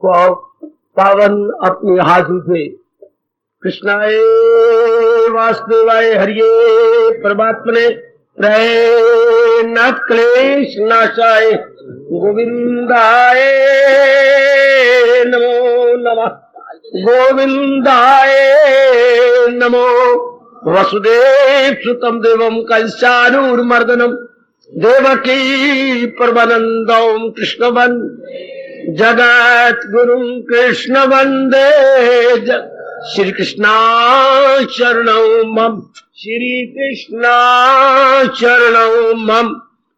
पावन अपनी हाथों से कृष्णाय वासुदेवाय हरिये परमात्मने प्रय न क्लेश नाशाय गोविंदाय नमो नमः गोविंदाय नमो वसुदेव सुतम देवम कंसानूर्मर्दनम देवकी परमानंदम कृष्णवन जगत गुरु कृष्ण वंदे श्री कृष्णा शरणौ मम श्री कृष्णा शरणौ मम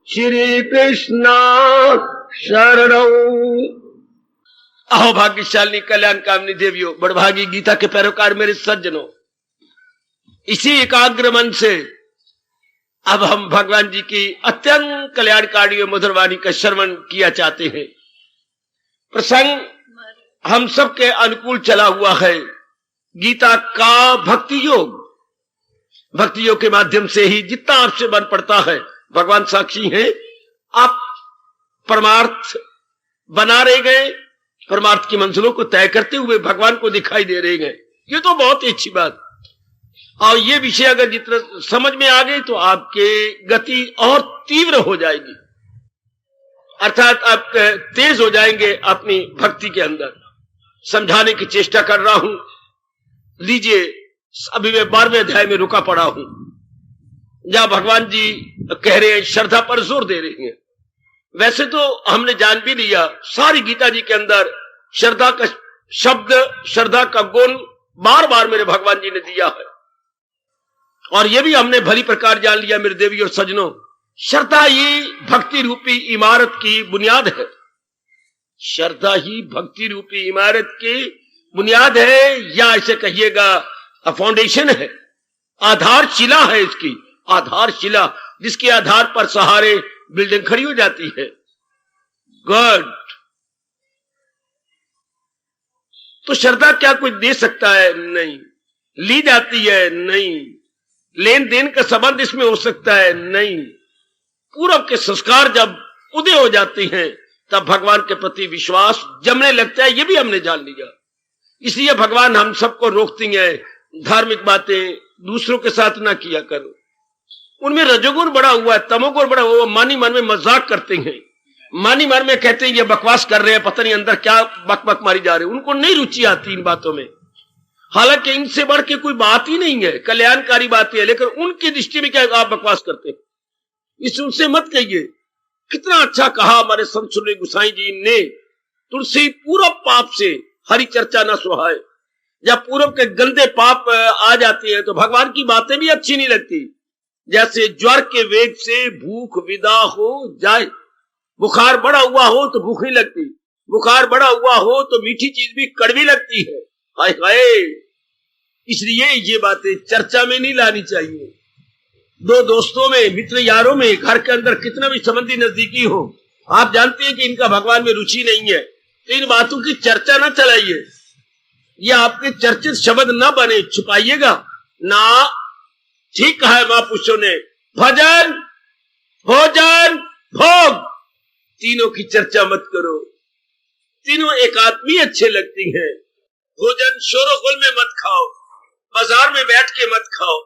श्री कृष्णा शरणौ। अहो भाग्यशाली कल्याण कामनी देवियों, बड़भागी गीता के पैरोकार मेरे सज्जनों, इसी एकाग्र मन से अब हम भगवान जी की अत्यंत कल्याणकारी मधुर वाणी का श्रवण किया चाहते हैं। प्रसंग हम सबके अनुकूल चला हुआ है। गीता का भक्ति योग के माध्यम से ही जितना आपसे बन पड़ता है, भगवान साक्षी हैं, आप परमार्थ बना रहे गए, परमार्थ की मंजिलों को तय करते हुए भगवान को दिखाई दे रहे गए। ये तो बहुत ही अच्छी बात। और ये विषय अगर जितना समझ में आ गए तो आपके गति और तीव्र हो जाएगी, अर्थात आप तेज हो जाएंगे अपनी भक्ति के अंदर। समझाने की चेष्टा कर रहा हूं। लीजिए, अभी मैं 12वें अध्याय में रुका पड़ा हूं, जहां भगवान जी कह रहे हैं, श्रद्धा पर जोर दे रहे हैं। वैसे तो हमने जान भी लिया, सारी गीता जी के अंदर श्रद्धा का शब्द, श्रद्धा का गुण बार बार मेरे भगवान जी ने दिया है। और यह भी हमने भली प्रकार जान लिया मेरे देवी और सज्जनों, श्रद्धा ही भक्ति रूपी इमारत की बुनियाद है। श्रद्धा ही भक्ति रूपी इमारत की बुनियाद है, या ऐसे कहिएगा फाउंडेशन है, आधारशिला है इसकी, आधारशिला जिसके आधार पर सहारे बिल्डिंग खड़ी हो जाती है। गुड। तो श्रद्धा क्या कोई दे सकता है? नहीं। ली जाती है? नहीं। लेन देन का संबंध इसमें हो सकता है? नहीं। पूर्व के संस्कार जब उदय हो जाते हैं तब भगवान के प्रति विश्वास जमने लगता है। यह भी हमने जान लिया। इसलिए भगवान हम सबको रोकती है, धार्मिक बातें दूसरों के साथ ना किया करो। उनमें रजोगुण बड़ा हुआ है, तमोगुण बड़ा हुआ, मानी मन में मजाक करते हैं, मानी मन में कहते हैं ये बकवास कर रहे हैं, पता नहीं अंदर क्या बकबक मारी जा रही है। उनको नहीं रुचि आती इन बातों में, हालांकि इनसे बढ़ के कोई बात ही नहीं है, कल्याणकारी बातें है, लेकिन उनकी दृष्टि में क्या आप बकवास करते हैं, इस उनसे मत कहिए। कितना अच्छा कहा हमारे संत सुरदेव गोसाई जी ने, तुलसी पूर्व पाप से हरि चर्चा न सुहाए। जब पूर्व के गंदे पाप आ जाते हैं तो भगवान की बातें भी अच्छी नहीं लगती। जैसे ज्वर के वेग से भूख विदा हो जाए, बुखार बढ़ा हुआ हो तो भूख नहीं लगती, बुखार बढ़ा हुआ हो तो मीठी चीज भी कड़वी लगती है। हाय हाय, इसलिए ये बातें चर्चा में नहीं लानी चाहिए। दो दोस्तों में, मित्र यारों में, घर के अंदर कितना भी संबंधी नजदीकी हो, आप जानते हैं कि इनका भगवान में रुचि नहीं है, तो इन बातों की चर्चा ना चलाइए। ये आपके चर्चित शब्द ना बने, छुपाइएगा ना। ठीक कहा है महापुरुषों ने, भजन भोजन भोग तीनों की चर्चा मत करो। तीनों एकात्मी अच्छे लगती हैं। भोजन शोरोगुल में मत खाओ, बाजार में बैठ के मत खाओ।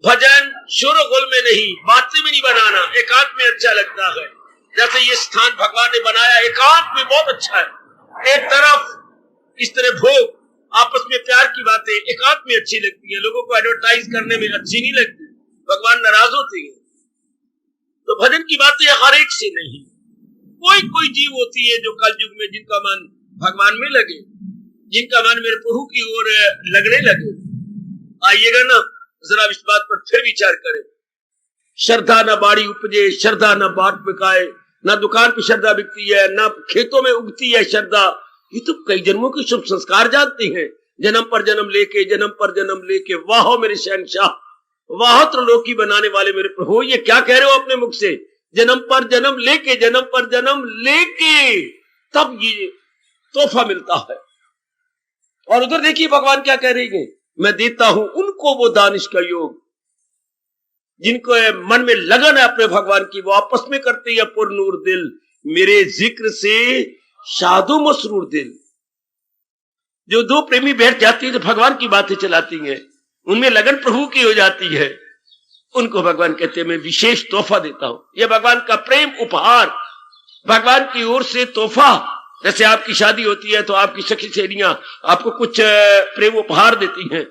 भजन शोरोगुल में नहीं, बातें में नहीं बनाना, एकांत में अच्छा लगता है। जैसे ये स्थान भगवान ने बनाया एकांत में बहुत अच्छा है। एक तरफ इस तरह भोग, आपस में प्यार की बातें एकांत में अच्छी लगती है, लोगों को एडवर्टाइज करने में अच्छी नहीं लगती, भगवान नाराज होते हैं। तो भजन की बातें हर एक से नहीं, कोई कोई जीव होती है जो कलयुग में जिनका मन भगवान में लगे, जिनका मन मेरे प्रभु की ओर लगने लगे। आइएगा ना, जरा इस बात पर फिर विचार करें। श्रद्धा न बाड़ी उपजे, श्रद्धा न बाट बिकाए, न दुकान पे श्रद्धा बिकती है, न खेतों में उगती है श्रद्धा। ये तो कई जन्मों के शुभ संस्कार जानते हैं, जन्म पर जन्म लेके, जन्म पर जन्म लेके। वाह मेरे शहंशाह, वाह त्रिलोकी बनाने वाले मेरे प्रभु, ये क्या कह रहे हो अपने मुख से? जन्म पर जन्म लेके, जन्म पर जन्म लेके तब ये तोहफा मिलता है। और उधर देखिए भगवान क्या कह रही है, मैं देता हूं उनको वो दानिश का योग, जिनको मन में लगन है अपने भगवान की, वो आपस में करते हैं पुरनूर दिल। मेरे जिक्र से शादो मसरूर दिल। जो दो प्रेमी बैठ जाती है तो भगवान की बातें चलाती हैं, उनमें लगन प्रभु की हो जाती है, उनको भगवान कहते हैं मैं विशेष तोहफा देता हूं। यह भगवान का प्रेम उपहार, भगवान की ओर से तोहफा। जैसे आपकी शादी होती है तो आपकी सखी सहेलियां आपको कुछ प्रेम उपहार देती हैं,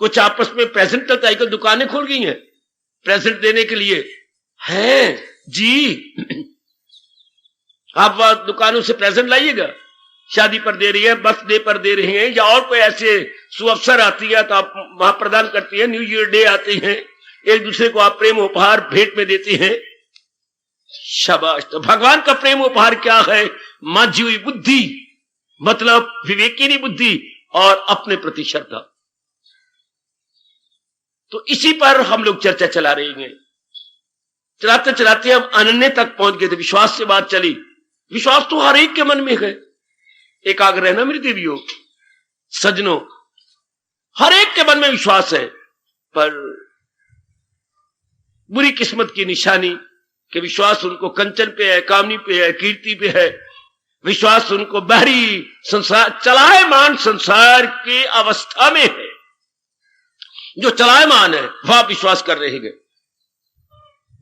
कुछ आपस में प्रेजेंट तक आजकल दुकानें खोल गई हैं प्रेजेंट देने के लिए। हैं जी, आप दुकानों से प्रेजेंट लाइएगा, शादी पर दे रही है, बर्थडे पर दे रही हैं, या और कोई ऐसे सुअवसर आती है तो आप वहां प्रदान करती है, न्यू ईयर डे आती हैं, एक दूसरे को आप प्रेम उपहार भेंट में देती हैं। शाबाश। तो भगवान का प्रेम उपहार क्या है? माझी हुई बुद्धि, मतलब विवेकिनी बुद्धि और अपने प्रति श्रद्धा। तो इसी पर हम लोग चर्चा चला रहे हैं। चलाते चलाते हम अनन्य तक पहुंच गए थे, विश्वास से बात चली। विश्वास तो हर एक के मन में है। एकाग्र रहना मेरी देवियों, सजनों, हर एक के मन में विश्वास है, पर बुरी किस्मत की निशानी कि विश्वास उनको कंचन पे है, कामनी पे है, कीर्ति पे है। विश्वास उनको बाहरी संसार, चलायमान संसार की अवस्था में है। जो चलायमान है वह विश्वास कर रहे हैं।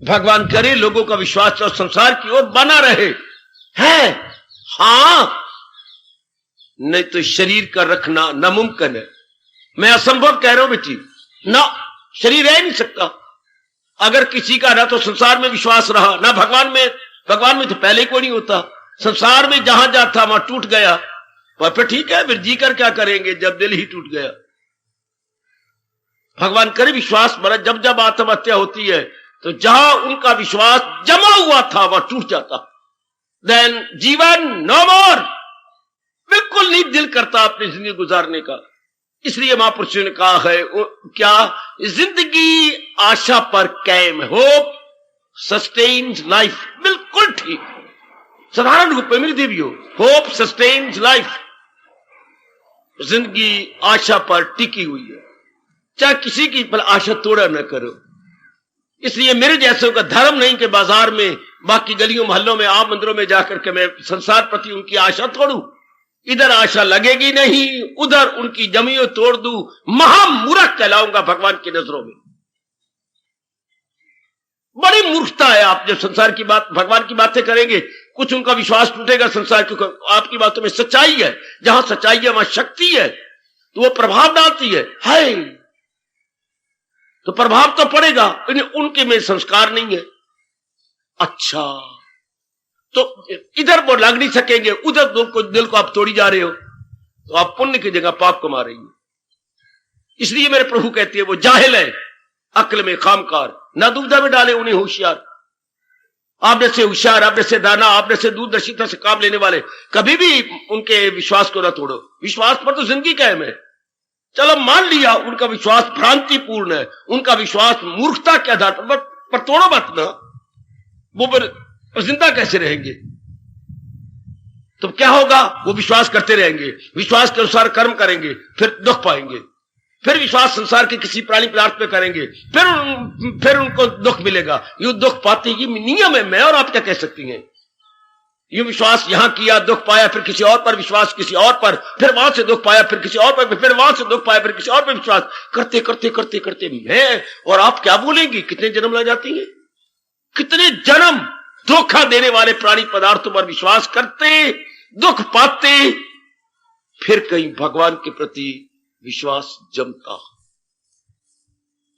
भगवान करे लोगों का विश्वास और संसार की ओर बना रहे है। हां, नहीं तो शरीर का रखना नामुमकिन है। मैं असंभव कह रहा हूं बेटी, ना शरीर रह नहीं सकता। अगर किसी का ना तो संसार में विश्वास रहा, ना भगवान में तो पहले कोई नहीं होता। संसार में जहां जहां था वहां टूट गया, वह फिर ठीक है, फिर जी कर क्या करेंगे जब दिल ही टूट गया। भगवान करे विश्वास बना, जब जब आत्महत्या होती है तो जहां उनका विश्वास जमा हुआ था वह टूट जाता, देन जीवन नो मोर, बिल्कुल नहीं दिल करता अपनी जिंदगी गुजारने का। इसलिए महापुरुषों ने कहा है क्या, जिंदगी आशा पर कायम, होप सस्टेन्स लाइफ। बिल्कुल ठीक, साधारण रूप में मेरी देवियों, होप सस्टेन्स लाइफ। जिंदगी आशा पर टिकी हुई है, चाहे किसी की पर आशा तोड़ा न करो। इसलिए मेरे जैसों का धर्म नहीं कि बाजार में, बाकी गलियों मोहल्लों में, आम मंदिरों में जाकर के मैं संसार प्रति उनकी आशा तोड़ू। इधर आशा लगेगी नहीं, उधर उनकी जमीन तोड़ दूं, महामूर्ख कहलाऊंगा भगवान की नजरों में। बड़ी मूर्खता है। आप जब संसार की बात, भगवान की बातें करेंगे, कुछ उनका विश्वास टूटेगा संसार, क्योंकि आपकी बातों में सच्चाई है। जहां सच्चाई है वहां शक्ति है, तो वो प्रभाव डालती है। तो प्रभाव तो पड़ेगा, उनके में संस्कार नहीं है। अच्छा, तो इधर वो लग नहीं सकेंगे, उधर दिल को आप तोड़ी जा रहे हो, तो आप पुण्य की जगह पाप कमा रही हो। इसलिए मेरे प्रभु कहते हैं वो जाहिल है, अक्ल में खामकार, ना दुविधा में डाले उन्हें होशियार। आपने से होशियार, आपने से दाना, आपने से दूरदर्शिता से काम लेने वाले, कभी भी उनके विश्वास को ना तोड़ो। विश्वास पर तो जिंदगी कायम है। चलो मान लिया उनका विश्वास भ्रांतिपूर्ण है, उनका विश्वास मूर्खता के आधार पर तोड़ो मत ना, वो पर जिंदा कैसे रहेंगे? तो क्या होगा? वो विश्वास करते रहेंगे, विश्वास के अनुसार कर्म करेंगे, फिर दुख पाएंगे। फिर विश्वास संसार के किसी प्राणी पदार्थ पे करेंगे, फिर उनको दुख मिलेगा। ये दुख पाते ही नियम है, मैं और आप क्या कह सकती हैं। ये विश्वास यहां किया, दुख पाया, फिर किसी और पर विश्वास, किसी और पर, फिर वहां से दुख पाया, फिर किसी और पर, फिर वहां से दुख पाया, फिर किसी और पर विश्वास करते करते करते करते मैं और आप क्या बोलेंगी? कितने जन्म लग जाती हैं, कितने जन्म धोखा देने वाले प्राणी पदार्थों पर विश्वास करते, दुख पाते, फिर कहीं भगवान के प्रति विश्वास जमता।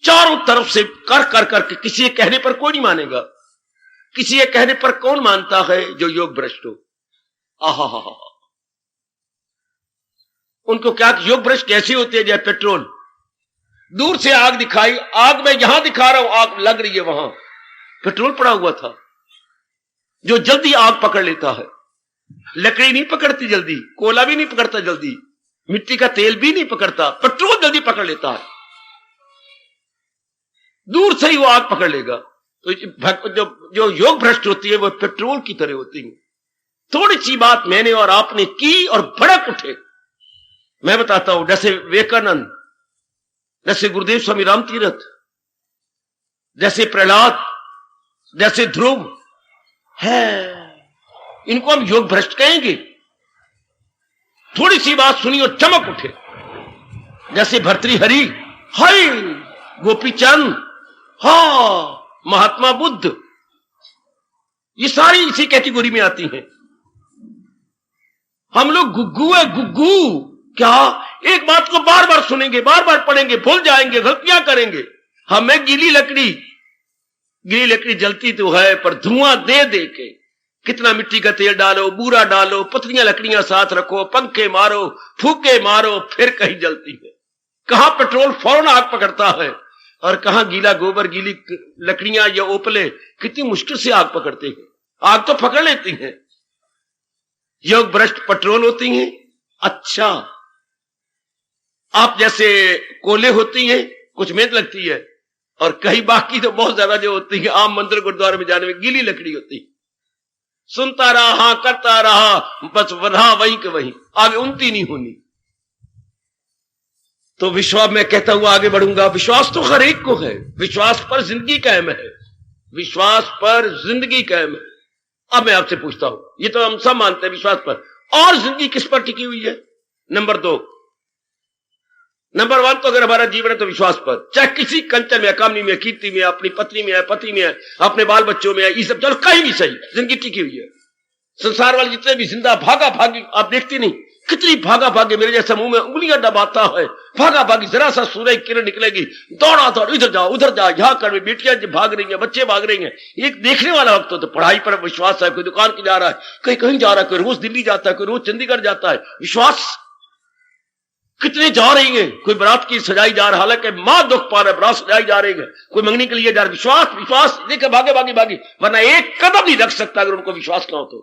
चारों तरफ से कर कर करके किसी के कहने पर कोई नहीं मानेगा। किसी के कहने पर कौन मानता है? जो योग भ्रष्ट हो। आहा, उनको क्या योग भ्रष्ट कैसे होते हैं? जैसे पेट्रोल, दूर से आग दिखाई, आग मैं यहां दिखा रहा हूं, आग लग रही है, वहां पेट्रोल पड़ा हुआ था जो जल्दी आग पकड़ लेता है। लकड़ी नहीं पकड़ती जल्दी, कोयला भी नहीं पकड़ता जल्दी, मिट्टी का तेल भी नहीं पकड़ता, पेट्रोल जल्दी पकड़ लेता है। दूर से ही वो आग पकड़ लेगा। तो जो योग भ्रष्ट होती है वो पेट्रोल की तरह होती है। थोड़ी सी बात मैंने और आपने की और भड़क उठे। मैं बताता हूं, जैसे विवेकानंद, जैसे गुरुदेव स्वामी राम तीरथ, जैसे प्रहलाद, जैसे ध्रुव है, इनको हम योग भ्रष्ट कहेंगे? थोड़ी सी बात सुनी और चमक उठे, जैसे भर्तृहरि, हाय गोपीचंद, हा महात्मा बुद्ध, ये सारी इसी कैटेगरी में आती हैं। हम लोग गुग्गू है, गुग्गू। क्या एक बात को बार बार सुनेंगे, बार बार पढ़ेंगे, भूल जाएंगे, गलतियां करेंगे। हमें गीली लकड़ी जलती तो है, पर धुआं दे दे के कितना मिट्टी का तेल डालो, बूरा डालो, पतलियां लकड़ियां साथ रखो, पंखे मारो, फूके मारो, फिर कहीं जलती है। कहां पेट्रोल फौरन आग पकड़ता है, और कहां गीला गोबर, गीली लकड़ियां या ओपले कितनी मुश्किल से आग पकड़ते हैं। आग तो पकड़ लेती हैं, योग भ्रष्ट पेट्रोल होती हैं। अच्छा, आप जैसे कोले होती हैं, कुछ मेहनत लगती है, और कहीं बाकी तो बहुत ज्यादा जो होती है, आम मंदिर गुरुद्वारे में जाने में गीली लकड़ी होती है। सुनता रहा, हाँ करता रहा, बस वधा वहीं के वहीं, आगे उन्नति नहीं होनी। तो विश्वास, मैं कहता हुआ आगे बढ़ूंगा, विश्वास तो हर एक को है, विश्वास पर जिंदगी कायम है, विश्वास पर जिंदगी कायम है। अब मैं आपसे पूछता हूं, ये तो हम सब मानते हैं विश्वास पर, और जिंदगी किस पर टिकी हुई है? नंबर 2, नंबर 1 तो अगर हमारा जीवन है तो विश्वास पर, चाहे किसी कंचन में, कामनी में, कीर्ति में, अपनी पत्नी में है, पति में है, अपने बाल बच्चों में है, ये सब चलो कहीं भी सही, जिंदगी टिकी हुई है। संसार वाले जितने भी जिंदा भागा भागी, आप देखती नहीं कितनी भागा भागी, मेरे जैसे मुंह में उंगलियां दबाता है, भागा भागी, जरा सा सूरज किरण निकलेगी, दौड़ा दौड़, इधर जाओ उधर जाओ, यहां कर, बेटियां भाग रही हैं, बच्चे भाग रही हैं। एक देखने वाला वक्त हो तो पढ़ाई पर विश्वास है, कोई दुकान की जा रहा है, कहीं कहीं जा रहा है, कोई रोज दिल्ली जाता है, कोई रोज चंडीगढ़ जाता है, विश्वास। कितने जा रही हैं, कोई बारात की सजाई जा रहा है, हालांकि मां दुख पा रहा है, बारात सजाई जा रही है, कोई मंगनी के लिए जा रहा है, विश्वास विश्वास, देखे भागे भागे भागे, वरना एक कदम नहीं रख सकता अगर उनको विश्वास ना हो तो।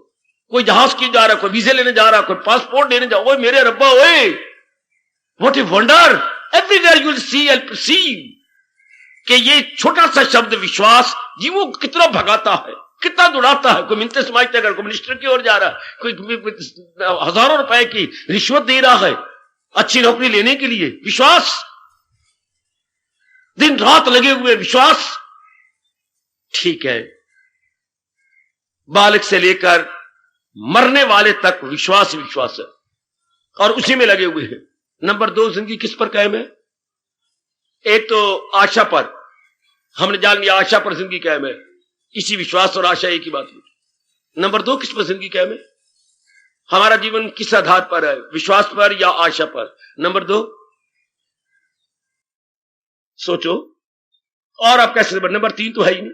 कोई जहाज की जा रहा है, कोई वीजे लेने जा रहा है, कोई पासपोर्ट लेने जा, ओए मेरे रब्बा, ओए what a wonder, everywhere you will see and perceive कि ये छोटा सा शब्द विश्वास जीवों को कितना भगाता है, कितना दुड़ाता है। कोई मिन्नतें समाजते, अगर कोई मिनिस्टर की ओर जा रहा है, कोई हजारों रुपए की रिश्वत दे रहा है अच्छी नौकरी लेने के लिए, विश्वास, दिन रात लगे हुए विश्वास। ठीक है, बालक से लेकर मरने वाले तक विश्वास विश्वास है, और उसी में लगे हुए हैं। नंबर 2, जिंदगी किस पर कायम है? एक तो आशा पर, हमने जान लिया आशा पर जिंदगी कायम है, इसी विश्वास और आशा एक ही बात है। नंबर 2, किस पर जिंदगी कायम है? हमारा जीवन किस आधार पर है, विश्वास पर या आशा पर? नंबर 2 सोचो, और आप कैसे? नंबर 3 तो है ही नहीं,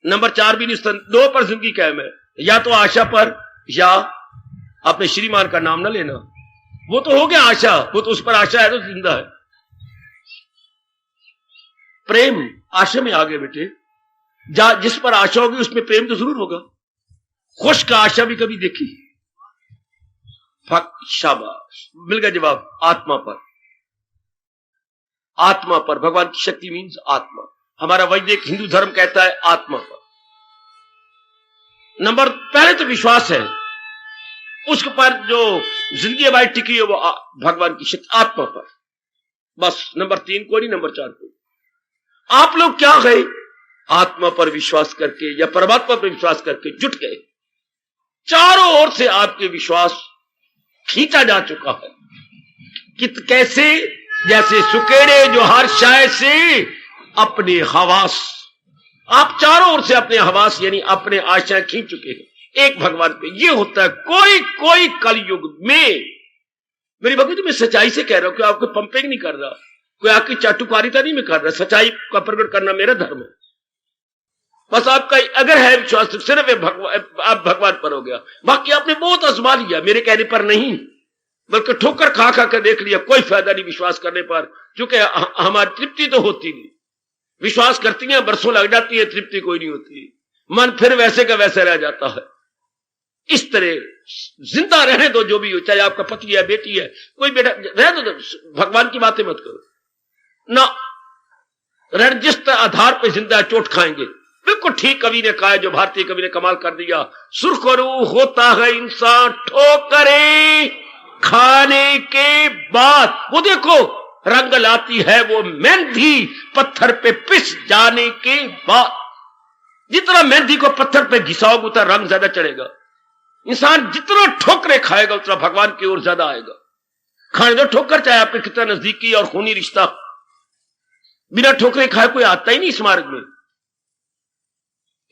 नंबर 4 भी नहीं, 2 पर जिंदगी कायम है, या तो आशा पर, या अपने श्रीमान का नाम ना लेना, वो तो हो गया आशा, वो तो उस पर आशा है तो जिंदा है। प्रेम आशा में आ गए बेटे, जिस पर आशा होगी उसमें प्रेम तो जरूर होगा। खुश का आशा भी कभी देखी? शाबाश, मिल गया जवाब, आत्मा पर। आत्मा पर भगवान की शक्ति मीन्स आत्मा, हमारा वैदिक हिंदू धर्म कहता है आत्मा पर। नंबर पहले तो विश्वास है, उसके पर जो जिंदगी हमारी टिकी है वो भगवान की शक्ति, आत्मा पर, बस। नंबर 3 को नहीं, नंबर 4 को। आप लोग क्या गए? आत्मा पर विश्वास करके या परमात्मा पर विश्वास करके जुट गए, चारों ओर से आपके विश्वास खींचा जा चुका है। कैसे? जैसे सुकेड़े जो हर शाय से अपने हवास, आप चारों ओर से अपने हवास यानी अपने आशाएं खींच चुके हैं एक भगवान पे। ये होता है कोई कलयुग में, मेरी भक्ति मैं सच्चाई से कह रहा हूं, कोई आपको पंपिंग नहीं कर रहा, कोई आपकी चाटुकारिता नहीं मैं कर रहा, सच्चाई का प्रकट करना मेरा धर्म है। बस आपका अगर है विश्वास तो सिर्फ आप भगवान पर हो गया, बाकी आपने बहुत आजमा लिया, मेरे कहने पर नहीं, बल्कि ठोकर खा खा कर देख लिया, कोई फायदा नहीं विश्वास करने पर, क्योंकि हमारी तृप्ति तो होती नहीं। विश्वास करती हैं, बरसों लग जाती है, तृप्ति कोई नहीं होती, मन फिर वैसे का वैसे रह जाता है। इस तरह जिंदा रहने दो, जो भी हो, चाहे आपका पति है, बेटी है, कोई बेटा, रहने दो, भगवान की बातें मत करो ना। रहने जिस आधार पर जिंदा चोट खाएंगे, बिल्कुल ठीक कवि ने कहा है, जो भारतीय कवि ने कमाल कर दिया, सुरखरू होता है इंसान ठोकरे खाने के बाद, वो देखो रंग लाती है वो मेहंदी पत्थर पे पिस जाने के बाद। जितना मेहंदी को पत्थर पे घिसाओगे उतना रंग ज्यादा चढ़ेगा। इंसान जितना ठोकरे खाएगा उतना भगवान की ओर ज्यादा आएगा। खाने दो ठोकर, चाहे आपके कितना नजदीकी और खूनी रिश्ता, बिना ठोकरे खाए कोई आता ही नहीं इस मार्ग में।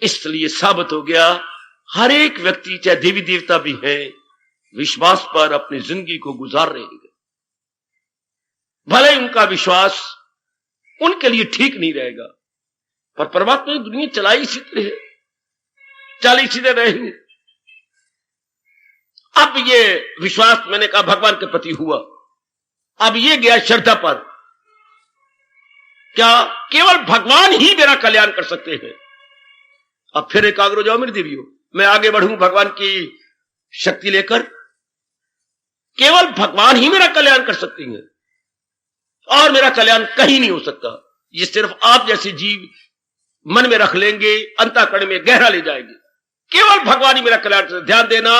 इसलिए साबित हो गया हर एक व्यक्ति, चाहे देवी देवता भी हैं, विश्वास पर अपनी जिंदगी को गुजार रहे हैं। भले ही उनका विश्वास उनके लिए ठीक नहीं रहेगा, पर परमात्मा ने दुनिया चलाई इसी तरह, चल इसी तरह रहेंगे। अब ये विश्वास मैंने कहा भगवान के प्रति हुआ, अब ये गया श्रद्धा पर। क्या केवल भगवान ही मेरा कल्याण कर सकते हैं? अब फिर एकाग्र हो जाओ मेरी देवियों, मैं आगे बढ़ूं भगवान की शक्ति लेकर। केवल भगवान ही मेरा कल्याण कर सकती हैं और मेरा कल्याण कहीं नहीं हो सकता। ये सिर्फ आप जैसे जीव मन में रख लेंगे, अंतःकरण में गहरा ले जाएंगे। केवल भगवान ही मेरा कल्याण कर, ध्यान देना,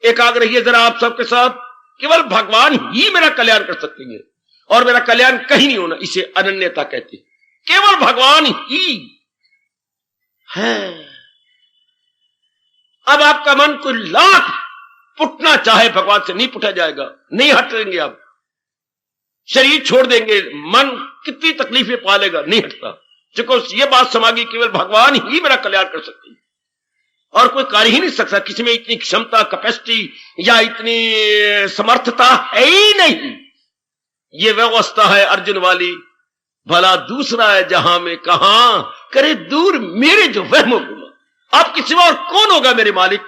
एकाग्र रहिए जरा आप सबके साथ। केवल भगवान ही मेरा कल्याण कर सकती है और मेरा कल्याण कहीं नहीं होना, इसे अनन्यता कहते हैं। केवल भगवान ही है। अब आपका मन कोई लाख पुटना चाहे, भगवान से नहीं पुटा जाएगा, नहीं हटेंगे। आप शरीर छोड़ देंगे, मन कितनी तकलीफें पालेगा, नहीं हटता। चूंकि ये बात समागी केवल भगवान ही मेरा कल्याण कर सकती है और कोई कार्य ही नहीं सकता। किसी में इतनी क्षमता, कैपेसिटी या इतनी समर्थता है ही नहीं। ये व्यवस्था है अर्जुन वाली, भला दूसरा है जहां में कहां करे दूर मेरे जो वहमो गुमा। आपके सिवा और कौन होगा मेरे मालिक?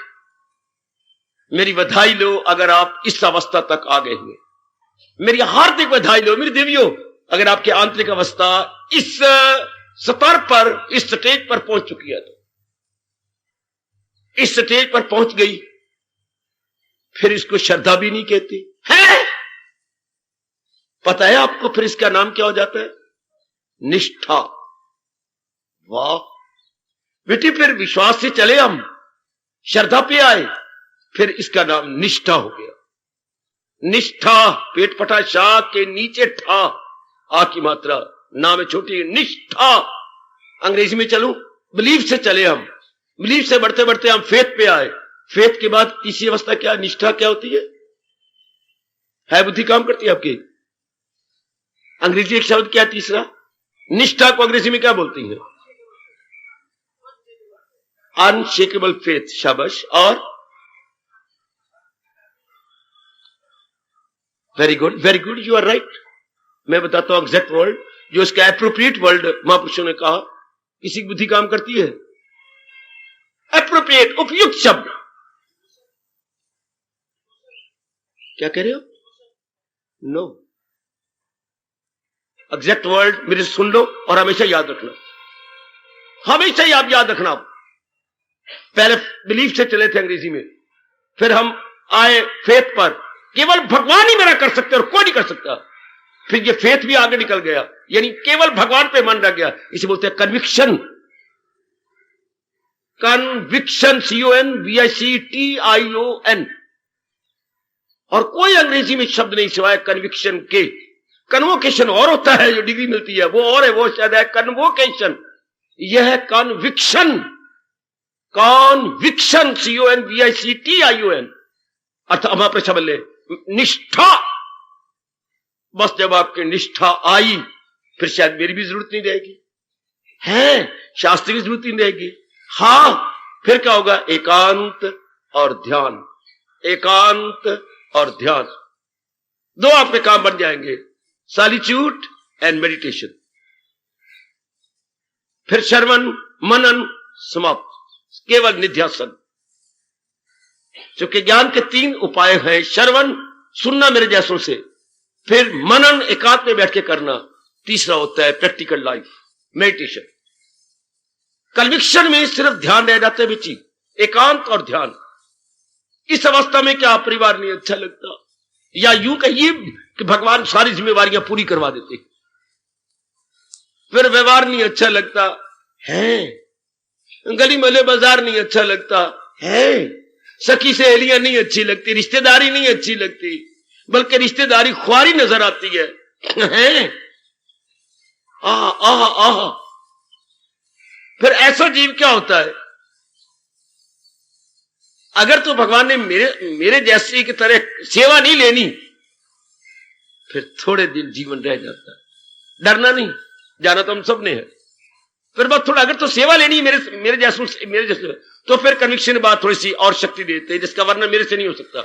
मेरी बधाई लो अगर आप इस अवस्था तक आ गए हुए, मेरी हार्दिक बधाई लो मेरी देवियों अगर आपकी आंतरिक अवस्था इस स्तर पर, इस स्टेज पर पहुंच चुकी है। तो इस स्टेज पर पहुंच गई, फिर इसको श्रद्धा भी नहीं कहती है। पता है आपको फिर इसका नाम क्या हो जाता है? निष्ठा। वाह बेटी, फिर विश्वास से चले हम, श्रद्धा पे आए, फिर इसका नाम निष्ठा हो गया। निष्ठा, पेट पटा शाह के नीचे ठा, आ की मात्रा, नाम है छोटी, निष्ठा। अंग्रेजी में चलूं, बिलीफ से चले हम, बिलीफ से बढ़ते बढ़ते हम फेथ पे आए। फेथ के बाद तीसरी अवस्था क्या? निष्ठा क्या होती है बुद्धि काम करती है आपकी? अंग्रेजी एक शब्द क्या है तीसरा? निष्ठा को अंग्रेजी में क्या बोलती है? Unshakable faith. शाबाश। और very good, very good, you are right. मैं बताता हूं एग्जैक्ट वर्ड, जो इसका एप्रोप्रिएट वर्ड महापुरुषों ने कहा। किसी की बुद्धि काम करती है? एप्रोप्रिएट, उपयुक्त शब्द। क्या कह रहे हो? नो, एग्जैक्ट वर्ड मेरे सुन लो और हमेशा याद रखना, हमेशा आप याद रखना। पहले बिलीफ से चले थे अंग्रेजी में, फिर हम आए फेथ पर। केवल भगवान ही मेरा कर सकते और कोई नहीं कर सकता। फिर ये फेथ भी आगे निकल गया, यानी केवल भगवान पे मन रह गया। इसे बोलते हैं कन्विक्शन। Conviction, CONVICTION। और कोई अंग्रेजी में शब्द नहीं सिवाय कन्विक्शन के। कन्वोकेशन और होता है, जो डिग्री मिलती है वो और है, वो शायद है कन्वोकेशन। यह है कन्विक्शन। Conviction, CONVICTION। अर्थात हम आप समझ ले, निष्ठा। बस जब आपकी निष्ठा आई, फिर शायद मेरी भी जरूरत नहीं रहेगी, है शास्त्र की जरूरत नहीं रहेगी। हां, फिर क्या होगा? एकांत और ध्यान, एकांत और ध्यान, दो आपके काम बन जाएंगे, सॉलिट्यूड एंड मेडिटेशन। फिर श्रवण, मनन समाप्त, केवल निध्यासन। क्योंकि ज्ञान के तीन उपाय हैं: श्रवण, सुनना मेरे जैसों से, फिर मनन, एकांत में बैठ के करना, तीसरा होता है प्रैक्टिकल लाइफ, मेडिटेशन। कन्विक्शन में सिर्फ ध्यान रह जाता है बेची, एकांत और ध्यान। इस अवस्था में क्या परिवार नहीं अच्छा लगता, या यूं कहिए कि भगवान सारी जिम्मेवारियां पूरी करवा देते, फिर व्यवहार नहीं अच्छा लगता है, गली मोहल्ले बाजार नहीं अच्छा लगता है, सखी सहेलियां नहीं अच्छी लगती, रिश्तेदारी नहीं अच्छी लगती, बल्कि रिश्तेदारी ख्वारी नजर आती है। आह आह आह। फिर ऐसा जीव क्या होता है? अगर तो भगवान ने मेरे जैसे की तरह सेवा नहीं लेनी, फिर थोड़े दिन जीवन रह जाता है। डरना नहीं, जाना तो हम सब ने है, फिर बस थोड़ा अगर तो सेवा लेनी मेरे जैसे तो फिर कन्विक्शन के बाद थोड़ी सी और शक्ति देते हैं, जिसका वरना मेरे से नहीं हो सकता।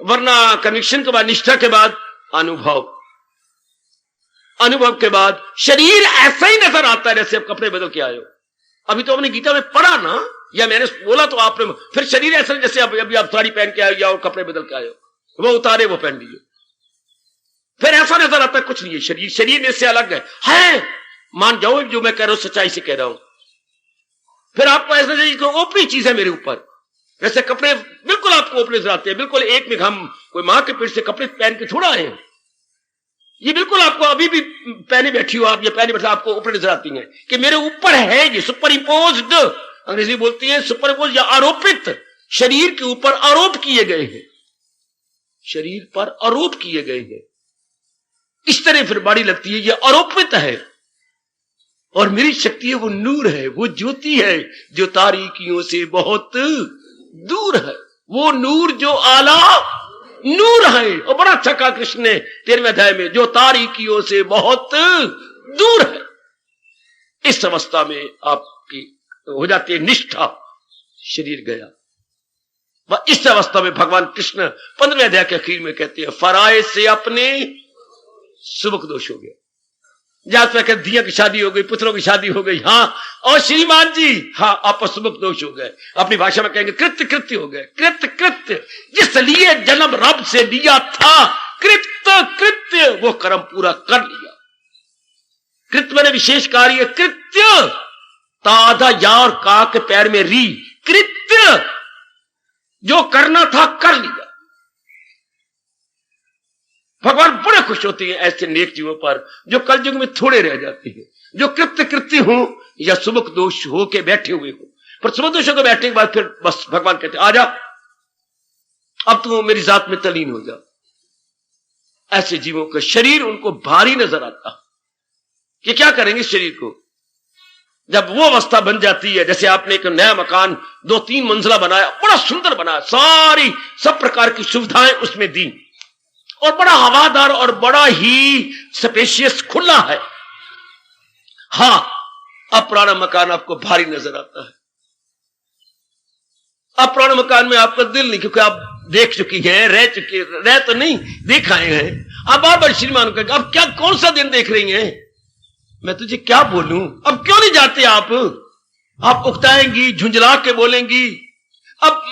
वरना कन्विक्शन के बाद, निष्ठा के बाद अनुभव, अनुभव के बाद शरीर ऐसा ही नजर आता है जैसे आप कपड़े बदल के आए हो। अभी तो आपने गीता में पढ़ा ना, या मैंने बोला तो आपने, फिर शरीर ऐसा जैसे अभी आप साड़ी पहन के आए या और कपड़े बदल के आए हो, वो उतारे वो पहन लीजिए, फिर ऐसा नजर आता है कुछ नहीं है। शरीर में से अलग है, मान जाओ जो मैं कह रहा हूं सच्चाई से कह रहा हूं। फिर आपको ऐसा चाहिए कि ओपरी चीज है मेरे ऊपर, वैसे कपड़े बिल्कुल आपको ओपरे नजर आते हैं, बिल्कुल एक में हम कोई मां के पेट से कपड़े पहन के थोड़ा आए हैं, ये बिल्कुल आपको अभी भी पहने बैठी हो आप, ये पहने बैठे आपको ऊपर नजर आती हैं कि मेरे ऊपर है, ये सुपर इम्पोज्ड, अंग्रेजी बोलती है सुपर इम्पोज, या आरोपित, शरीर के ऊपर आरोप किए गए हैं, शरीर पर आरोप किए गए हैं, इस तरह फिर बॉडी लगती है, ये आरोपित है। और मेरी शक्ति है, वो नूर है, वो ज्योति है जो तारीकियों से बहुत दूर है, वो नूर जो आला नूर है। और बड़ा अच्छा कहा कृष्ण ने 13वें अध्याय में, जो तारीकियों से बहुत दूर है। इस अवस्था में आपकी हो जाती है निष्ठा, शरीर गया। इस अवस्था में भगवान कृष्ण 15वें अध्याय के आखिर में कहते हैं, फराए से अपने सुमुख दोष हो गया। जहां तक दिया की शादी हो गई, पुत्रों की शादी हो गई, हाँ, और श्रीमान जी, हाँ, आपस सुमुख दोष हो गए। अपनी भाषा में कहेंगे कृत्य कृत्य हो गए, कृत्य कृत्य, जिस लिए जन्म रब से लिया था, कृत्य कृत्य, वो कर्म पूरा कर लिया। कृत्य मैंने विशेष कार्य, कृत्य ताधा या और का के पैर में री, कृत्य, जो करना था कर लिया। भगवान बड़े खुश होते हैं ऐसे नेक जीवों पर जो कलयुग में थोड़े रह जाते हैं, जो कृत्य कृत्य हो या सुमुख दोष हो के बैठे हुए हो। पर सुमुख दोषों के बैठने के बाद फिर बस भगवान कहते आजा, अब तुम मेरी जात में तलीन हो जाओ। ऐसे जीवों का शरीर उनको भारी नजर आता कि क्या करेंगे शरीर को। जब वो अवस्था बन जाती है, जैसे आपने एक नया मकान 2-3 मंजिला बनाया, बड़ा सुंदर बनाया, सारी सब प्रकार की सुविधाएं उसमें दी, और बड़ा हवादार और बड़ा ही स्पेशियस खुला है, हां, अब पुराना मकान आपको भारी नजर आता है। अब पुराने मकान में आपका दिल नहीं, क्योंकि आप देख चुकी हैं, रह तो नहीं, देख आए हैं। अब बार बार श्रीमान कहेंगे, अब क्या कौन सा दिन देख रही हैं, मैं तुझे क्या बोलूं, अब क्यों नहीं जाते आप उकताएंगी, झुंझला के बोलेंगी, अब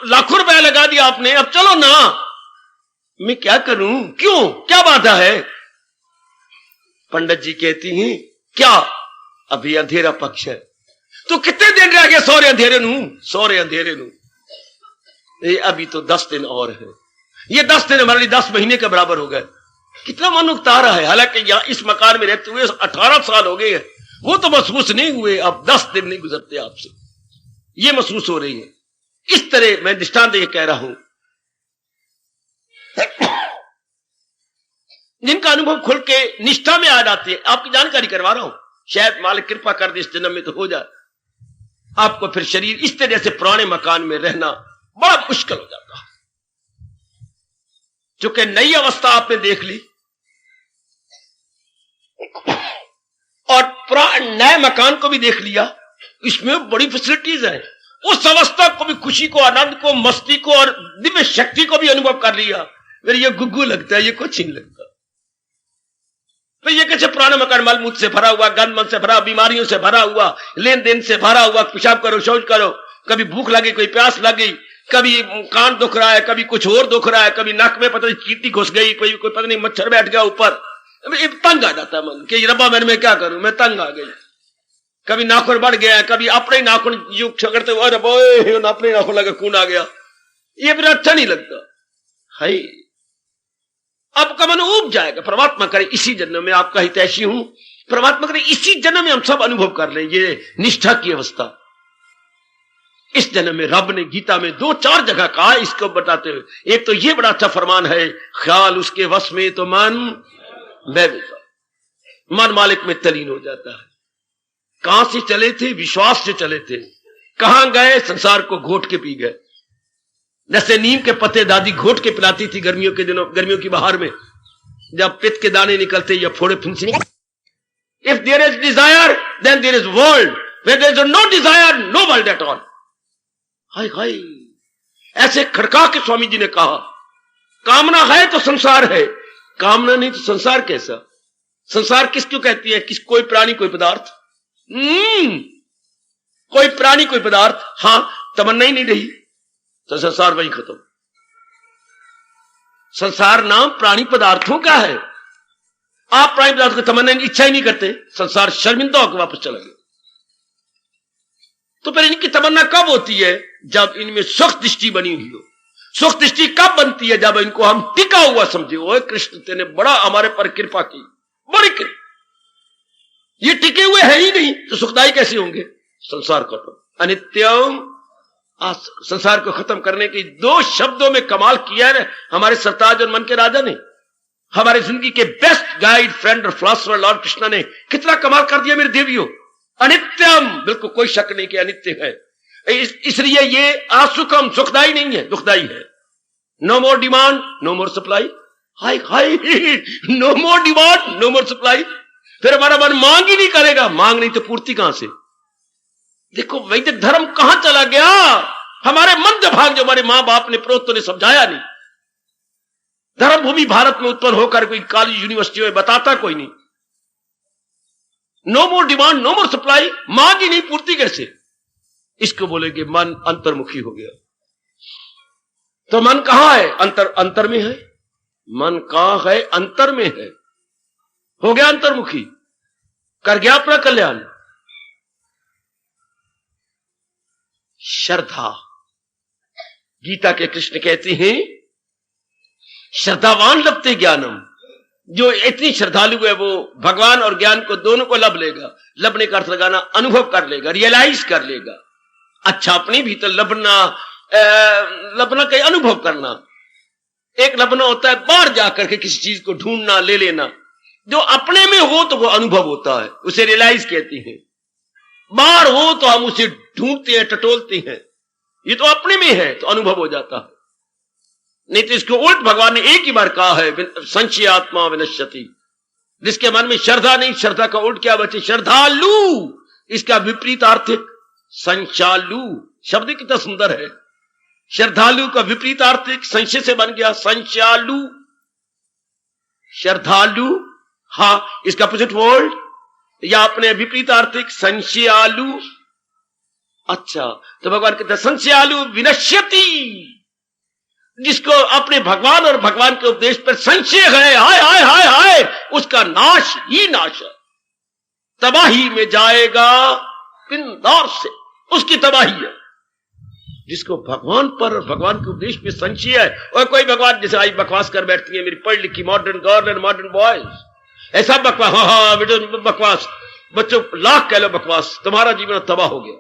लाखों रुपया लगा दिया आपने, अब चलो ना, मैं क्या करूं, क्यों, क्या बाधा है। पंडित जी कहती हैं, क्या अभी अंधेरा पक्ष है, तो कितने दिन रह गए सौरे अंधेरे नू, ये अभी तो 10 दिन और है, ये 10 दिन हमारे लिए 10 महीने के बराबर हो गए। कितना मन उकता रहा है, हालांकि यहां इस मकान में रहते हुए 18 साल हो गए हैं, वो तो महसूस नहीं हुए, अब 10 दिन नहीं गुजरते आपसे, ये महसूस हो रही है। इस तरह मैं दृष्टांत ये कह रहा हूं, जिनका अनुभव खुल के निष्ठा में आ जाती है, आपकी जानकारी करवा रहा हूं, शायद मालिक कृपा कर दे इस जन्म में तो हो जाए। आपको फिर शरीर इस तरह से पुराने मकान में रहना बड़ा मुश्किल हो जाता है, चूंकि नई अवस्था आपने देख ली और नए मकान को भी देख लिया, इसमें बड़ी फैसिलिटीज है, उस अवस्था को भी, खुशी को, आनंद को, मस्ती को और दिव्य शक्ति को भी अनुभव कर लिया, फिर ये गुग्गू लगता है, ये कुछ नहीं लगता। तो ये कैसे पुराना मकान मलमूत्र से भरा हुआ, गंद मन से भरा, बीमारियों से भरा हुआ, लेन देन से भरा हुआ, पेशाब करो, शौच करो, कभी भूख लगी, कोई प्यास लगी, कभी कान दुख रहा है, कभी कुछ और दुख रहा है, कभी नाक में पता नहीं चींटी घुस गई, कोई पता नहीं मच्छर बैठ गया ऊपर, तंग आ जाता है मन कि रब्बा मैं क्या करूं, मैं तंग आ गई। कभी नाखून बढ़ गया, कभी अपने नाखून युग छगड़ते हुए अपने नाखून लगा खून आ गया, ये फिर अच्छा नहीं लगता है। आपका मन उब जाएगा। परमात्मा करे इसी जन्म में, आपका हितैषी हूं, परमात्मा करे इसी जन्म में हम सब अनुभव कर लें ये निष्ठा की अवस्था। इस जन्म में रब ने गीता में 2-4 जगह कहा इसको बताते हुए, एक तो ये बड़ा अच्छा फरमान है, ख्याल उसके वश में तो मन मन मालिक में तलीन हो जाता है। कहां से चले थे, विश्वास से चले थे, कहां गए? संसार को घोट के पी गए। जैसे नीम के पत्ते दादी घोट के पिलाती थी गर्मियों के दिनों, गर्मियों की बहार में, जब पित्त के दाने निकलते या फोड़े फुंसी निकलते। If there is desire then there is world, where there is no desire no world at all. हाय हाय, ऐसे खड़का के स्वामी जी ने कहा, कामना है तो संसार है, कामना नहीं तो संसार कैसा? संसार किसको कहती है? किस, कोई प्राणी कोई पदार्थ? कोई प्राणी कोई पदार्थ, हां तमन्ना ही नहीं रही तो संसार वही खत्म। संसार नाम प्राणी पदार्थों का है। आप प्राणी पदार्थ को तमन्ना की इच्छा ही नहीं करते, संसार शर्मिंदा होकर वापस चला गया। तो फिर इनकी तमन्ना कब होती है? जब इनमें सुख दृष्टि बनी हुई हो। सुख दृष्टि कब बनती है? जब इनको हम टिका हुआ समझे। ओए कृष्ण तेने बड़ा हमारे पर कृपा की, बड़ी कृपा, ये टिके हुए है ही नहीं तो सुखदाई कैसे होंगे? संसार खत्म, अनित्यम। संसार को खत्म करने के दो शब्दों में कमाल किया है हमारे सरताज और मन के राजा ने। हमारे जिंदगी के बेस्ट गाइड, फ्रेंड और फिलोसोफर लॉर्ड कृष्णा ने कितना कमाल कर दिया मेरे देवियों। अनित्यम, बिल्कुल कोई शक नहीं कि अनित्य है। इसलिए ये असुखम, सुखदाई नहीं है, दुखदाई है। नो मोर डिमांड नो मोर सप्लाई। हाय हाय, नो मोर डिमांड नो मोर सप्लाई। फिर हमारा मन मांग ही नहीं करेगा, मांग नहीं तो पूर्ति कहां से? देखो वैदिक धर्म कहां चला गया? हमारे मध्य भाग जो हमारे मां बाप ने, प्रोतों ने समझाया नहीं। धर्म भूमि भारत में उत्पन्न होकर कोई कॉलेज यूनिवर्सिटियों में बताता कोई नहीं। नो मोर डिमांड नो मोर सप्लाई, मांग ही नहीं, पूर्ति कैसे? इसको बोलेंगे मन अंतर्मुखी हो गया। तो मन कहां है? अंतर में है। मन कहां है? अंतर में है। हो गया अंतर्मुखी, कर गया अपना कल्याण। श्रद्धा, गीता के कृष्ण कहते हैं श्रद्धावान लभते ज्ञानम। जो इतनी श्रद्धालु है वो भगवान और ज्ञान को दोनों को लब लेगा। लबने का अर्थ लगाना, अनुभव कर लेगा, रियलाइज कर लेगा। अच्छा, अपने भीतर लबना, लबना का अनुभव करना। एक लबना होता है बाहर जाकर के किसी चीज को ढूंढना, ले लेना। जो अपने में हो तो वो अनुभव होता है, उसे रियलाइज कहते हैं। बाहर हो तो हम उसे ढूंढते हैं, टटोलते हैं। ये तो अपने में है तो अनुभव हो जाता है। नहीं तो इसको उल्ट भगवान ने एक ही बार कहा है, संशय आत्मा विनश्यति। जिसके मन में श्रद्धा नहीं, श्रद्धा का उल्ट क्या बचे? श्रद्धालु। इसका विपरीत आर्थिक संचालु। शब्द कितना सुंदर है। श्रद्धालु का विपरीत आर्थिक संशय से बन गया संचालु। श्रद्धालु, हां इसका अपोजिट वर्ड, या अपने विपरीत आर्थिक संशयालु। अच्छा, तो भगवान कहते हैं संशयालु विनश्यति। जिसको अपने भगवान और भगवान के उपदेश पर संशय है, हाय हाय हाय हाय, उसका नाश ही नाश है। तबाही में जाएगा पिंदार से, उसकी तबाही है। जिसको भगवान पर और भगवान के उपदेश में संशय है, और कोई भगवान जैसे आई बकवास कर बैठती है मेरी पढ़ लिखी modern girl and modern boys, ऐसा बकवास, हाँ बेटो बकवास, बच्चों लाख कह लो बकवास, तुम्हारा जीवन तबाह हो गया।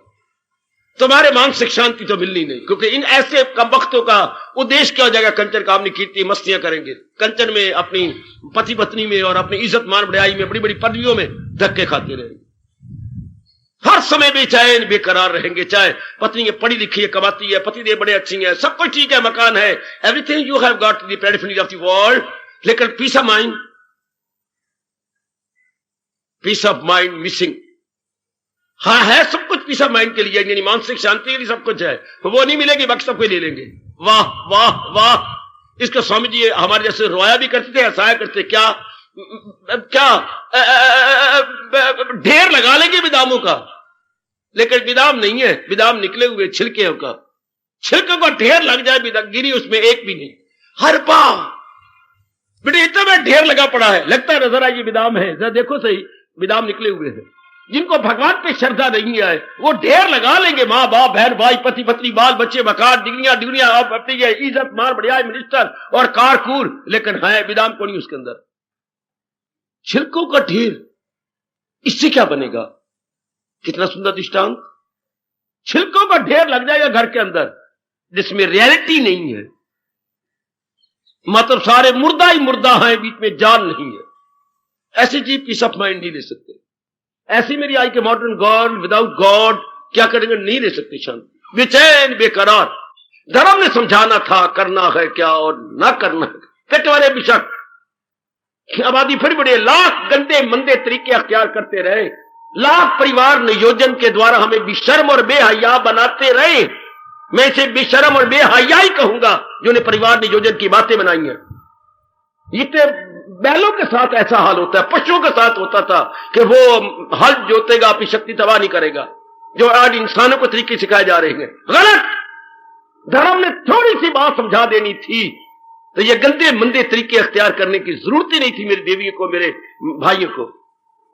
तुम्हारे मानसिक शांति तो मिलनी नहीं, क्योंकि इन ऐसे कमबख्तों का उद्देश्य क्या हो जाएगा? कंचन कामनी कीर्ति मस्तियां करेंगे, कंचन में अपनी पति पत्नी में और अपनी इज्जत मान बढ़ाई में, बड़ी बड़ी पदवियों में धक्के खाते रहेंगे। हर समय बेचैन बेकरार रहेंगे। चाहे पत्नी पढ़ी लिखी है, कमाती है, पति देव बड़े अच्छी है, सब कुछ ठीक है, मकान है, everything you have got the periphery of the world, लेकिन पीस ऑफ माइंड मिसिंग। हाँ है सब कुछ पीस ऑफ माइंड के लिए, यानी मानसिक शांति के लिए सब कुछ है, वो नहीं मिलेगी, बाकी सब कोई ले लेंगे। वाह वाह वाह। इसको स्वामी जी हमारे जैसे रोया भी करते थे, हंसाया करते। क्या ढेर लगा लेंगे बिदामों का, लेकिन बिदाम नहीं है, बिदाम निकले हुए छिलके का, छिलके का ढेर लग जाए, गिरी उसमें एक भी नहीं। हर बार बेटे इतना में ढेर लगा पड़ा है, लगता है नजर आइए बिदाम है, जरा देखो सही, बिदाम निकले हुए हैं। जिनको भगवान पे श्रद्धा नहीं है वो ढेर लगा लेंगे, माँ बाप बहन भाई पति पत्नी बाल बच्चे मकान डिग्रियां अपनी इज्जत मार बढ़िया मिनिस्टर और कारकूर, लेकिन है बिदाम को नहीं उसके अंदर, छिलकों का ढेर। इससे क्या बनेगा? कितना सुंदर दृष्टांत। छिलकों का ढेर लग जाएगा घर के अंदर जिसमें रियलिटी नहीं है, मतलब सारे मुर्दा ही मुर्दा है, बीच में जान नहीं है। ऐसी चीज पीस ऑफ माइंड नहीं ले सकते। ऐसी मेरी आई के मॉडर्न गॉड विदाउट गॉड क्या करेंगे? नहीं रह सकते शांति, बेचैन बेकरार। धर्म ने समझाना था करना है क्या और ना करना है। कटवारे बिशक आबादी फिर बढ़े, लाख गंदे मंदे तरीके अख्तियार करते रहे, लाख परिवार नियोजन के द्वारा हमें बेशर्म और बेहया बनाते रहे। मैं इसे बेशर्म और बेहया ही कहूंगा जो ने परिवार नियोजन की बातें बनाई हैं। इतने बैलों के साथ ऐसा हाल होता है, पशुओं के साथ होता था कि वो हल जोतेगा अपनी शक्ति तबाह नहीं करेगा, जो आज इंसानों को तरीके सिखाए जा रहे हैं। गलत। धर्म ने थोड़ी सी बात समझा देनी थी तो ये गंदे मंदे तरीके अख्तियार करने की जरूरत ही नहीं थी मेरी देवी को, मेरे भाइयों को।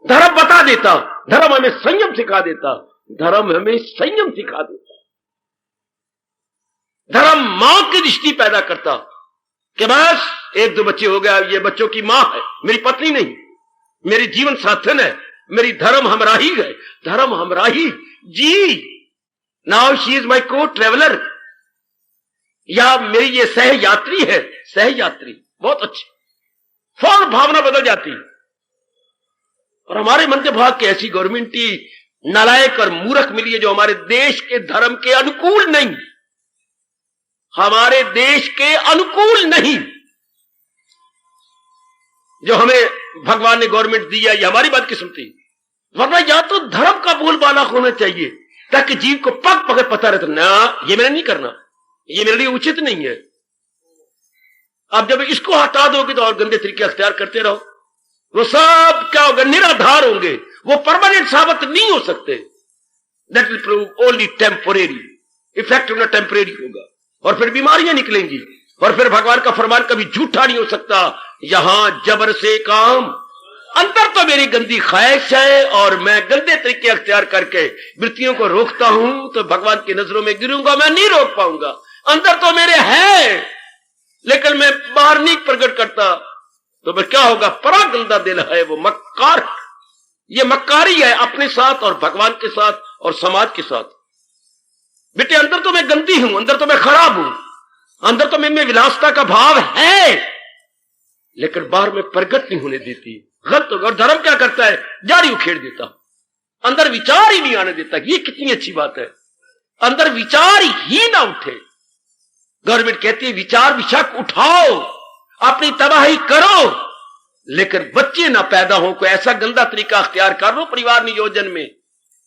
धर्म बता देता, धर्म हमें संयम सिखा देता, धर्म हमें संयम सिखा देता। धर्म मां की दृष्टि पैदा करता कि बस एक दो बच्चे हो गया, ये बच्चों की मां है, मेरी पत्नी नहीं, मेरी जीवन साथन है, मेरी धर्म हमराही है, धर्म हमराही जी। नाउ शी इज माई को ट्रेवलर, या मेरी ये सह यात्री है, सह यात्री। बहुत अच्छी फौरन भावना बदल जाती। और हमारे मन के भाग के ऐसी गवर्नमेंट ही नालायक और मूर्ख मिली है जो हमारे देश के धर्म के अनुकूल नहीं, हमारे देश के अनुकूल नहीं। जो हमें भगवान ने गवर्नमेंट दी है, ये हमारी बात की सुनती। वरना या तो धर्म का बोलबाला होना चाहिए ताकि जीव को पग पग पता रहता, ना ये मैंने नहीं करना, ये मेरे लिए उचित नहीं है। अब जब इसको हटा दोगे तो और गंदे तरीके अख्तियार करते रहो, वो सब क्या होगा? निराधार होंगे, वो परमानेंट साबित नहीं हो सकते। That will prove only temporary, effect उनका टेम्परेरी होगा, और फिर बीमारियां निकलेंगी, और फिर भगवान का फरमान कभी झूठा नहीं हो सकता। यहां जबर से काम, अंतर तो मेरी गंदी ख्वाहिश है और मैं गंदे तरीके अख्तियार करके वृत्तियों को रोकता हूं तो भगवान की नजरों में गिरूंगा, मैं नहीं रोक पाऊंगा। अंदर तो मेरे है लेकिन मैं बाहर नहीं प्रकट करता, तो मैं क्या होगा? परा गंदा दिल है वो, मक्कार। ये मक्कारी है अपने साथ और भगवान के साथ और समाज के साथ। बेटे अंदर तो मैं गंदी हूं, अंदर तो मैं खराब हूं, अंदर तो मैं विलासता का भाव है, लेकिन बाहर में प्रकट नहीं होने देती। गलत होगा। और धर्म क्या करता है? जारी उखेड़ देता, अंदर विचार ही नहीं आने देता। ये कितनी अच्छी बात है, अंदर विचार ही ना उठे। गवर्नमेंट कहती है विचार विशक उठाओ, अपनी तबाही करो, लेकिन बच्चे ना पैदा हो, कोई ऐसा गंदा तरीका अख्तियार कर लो परिवार नियोजन में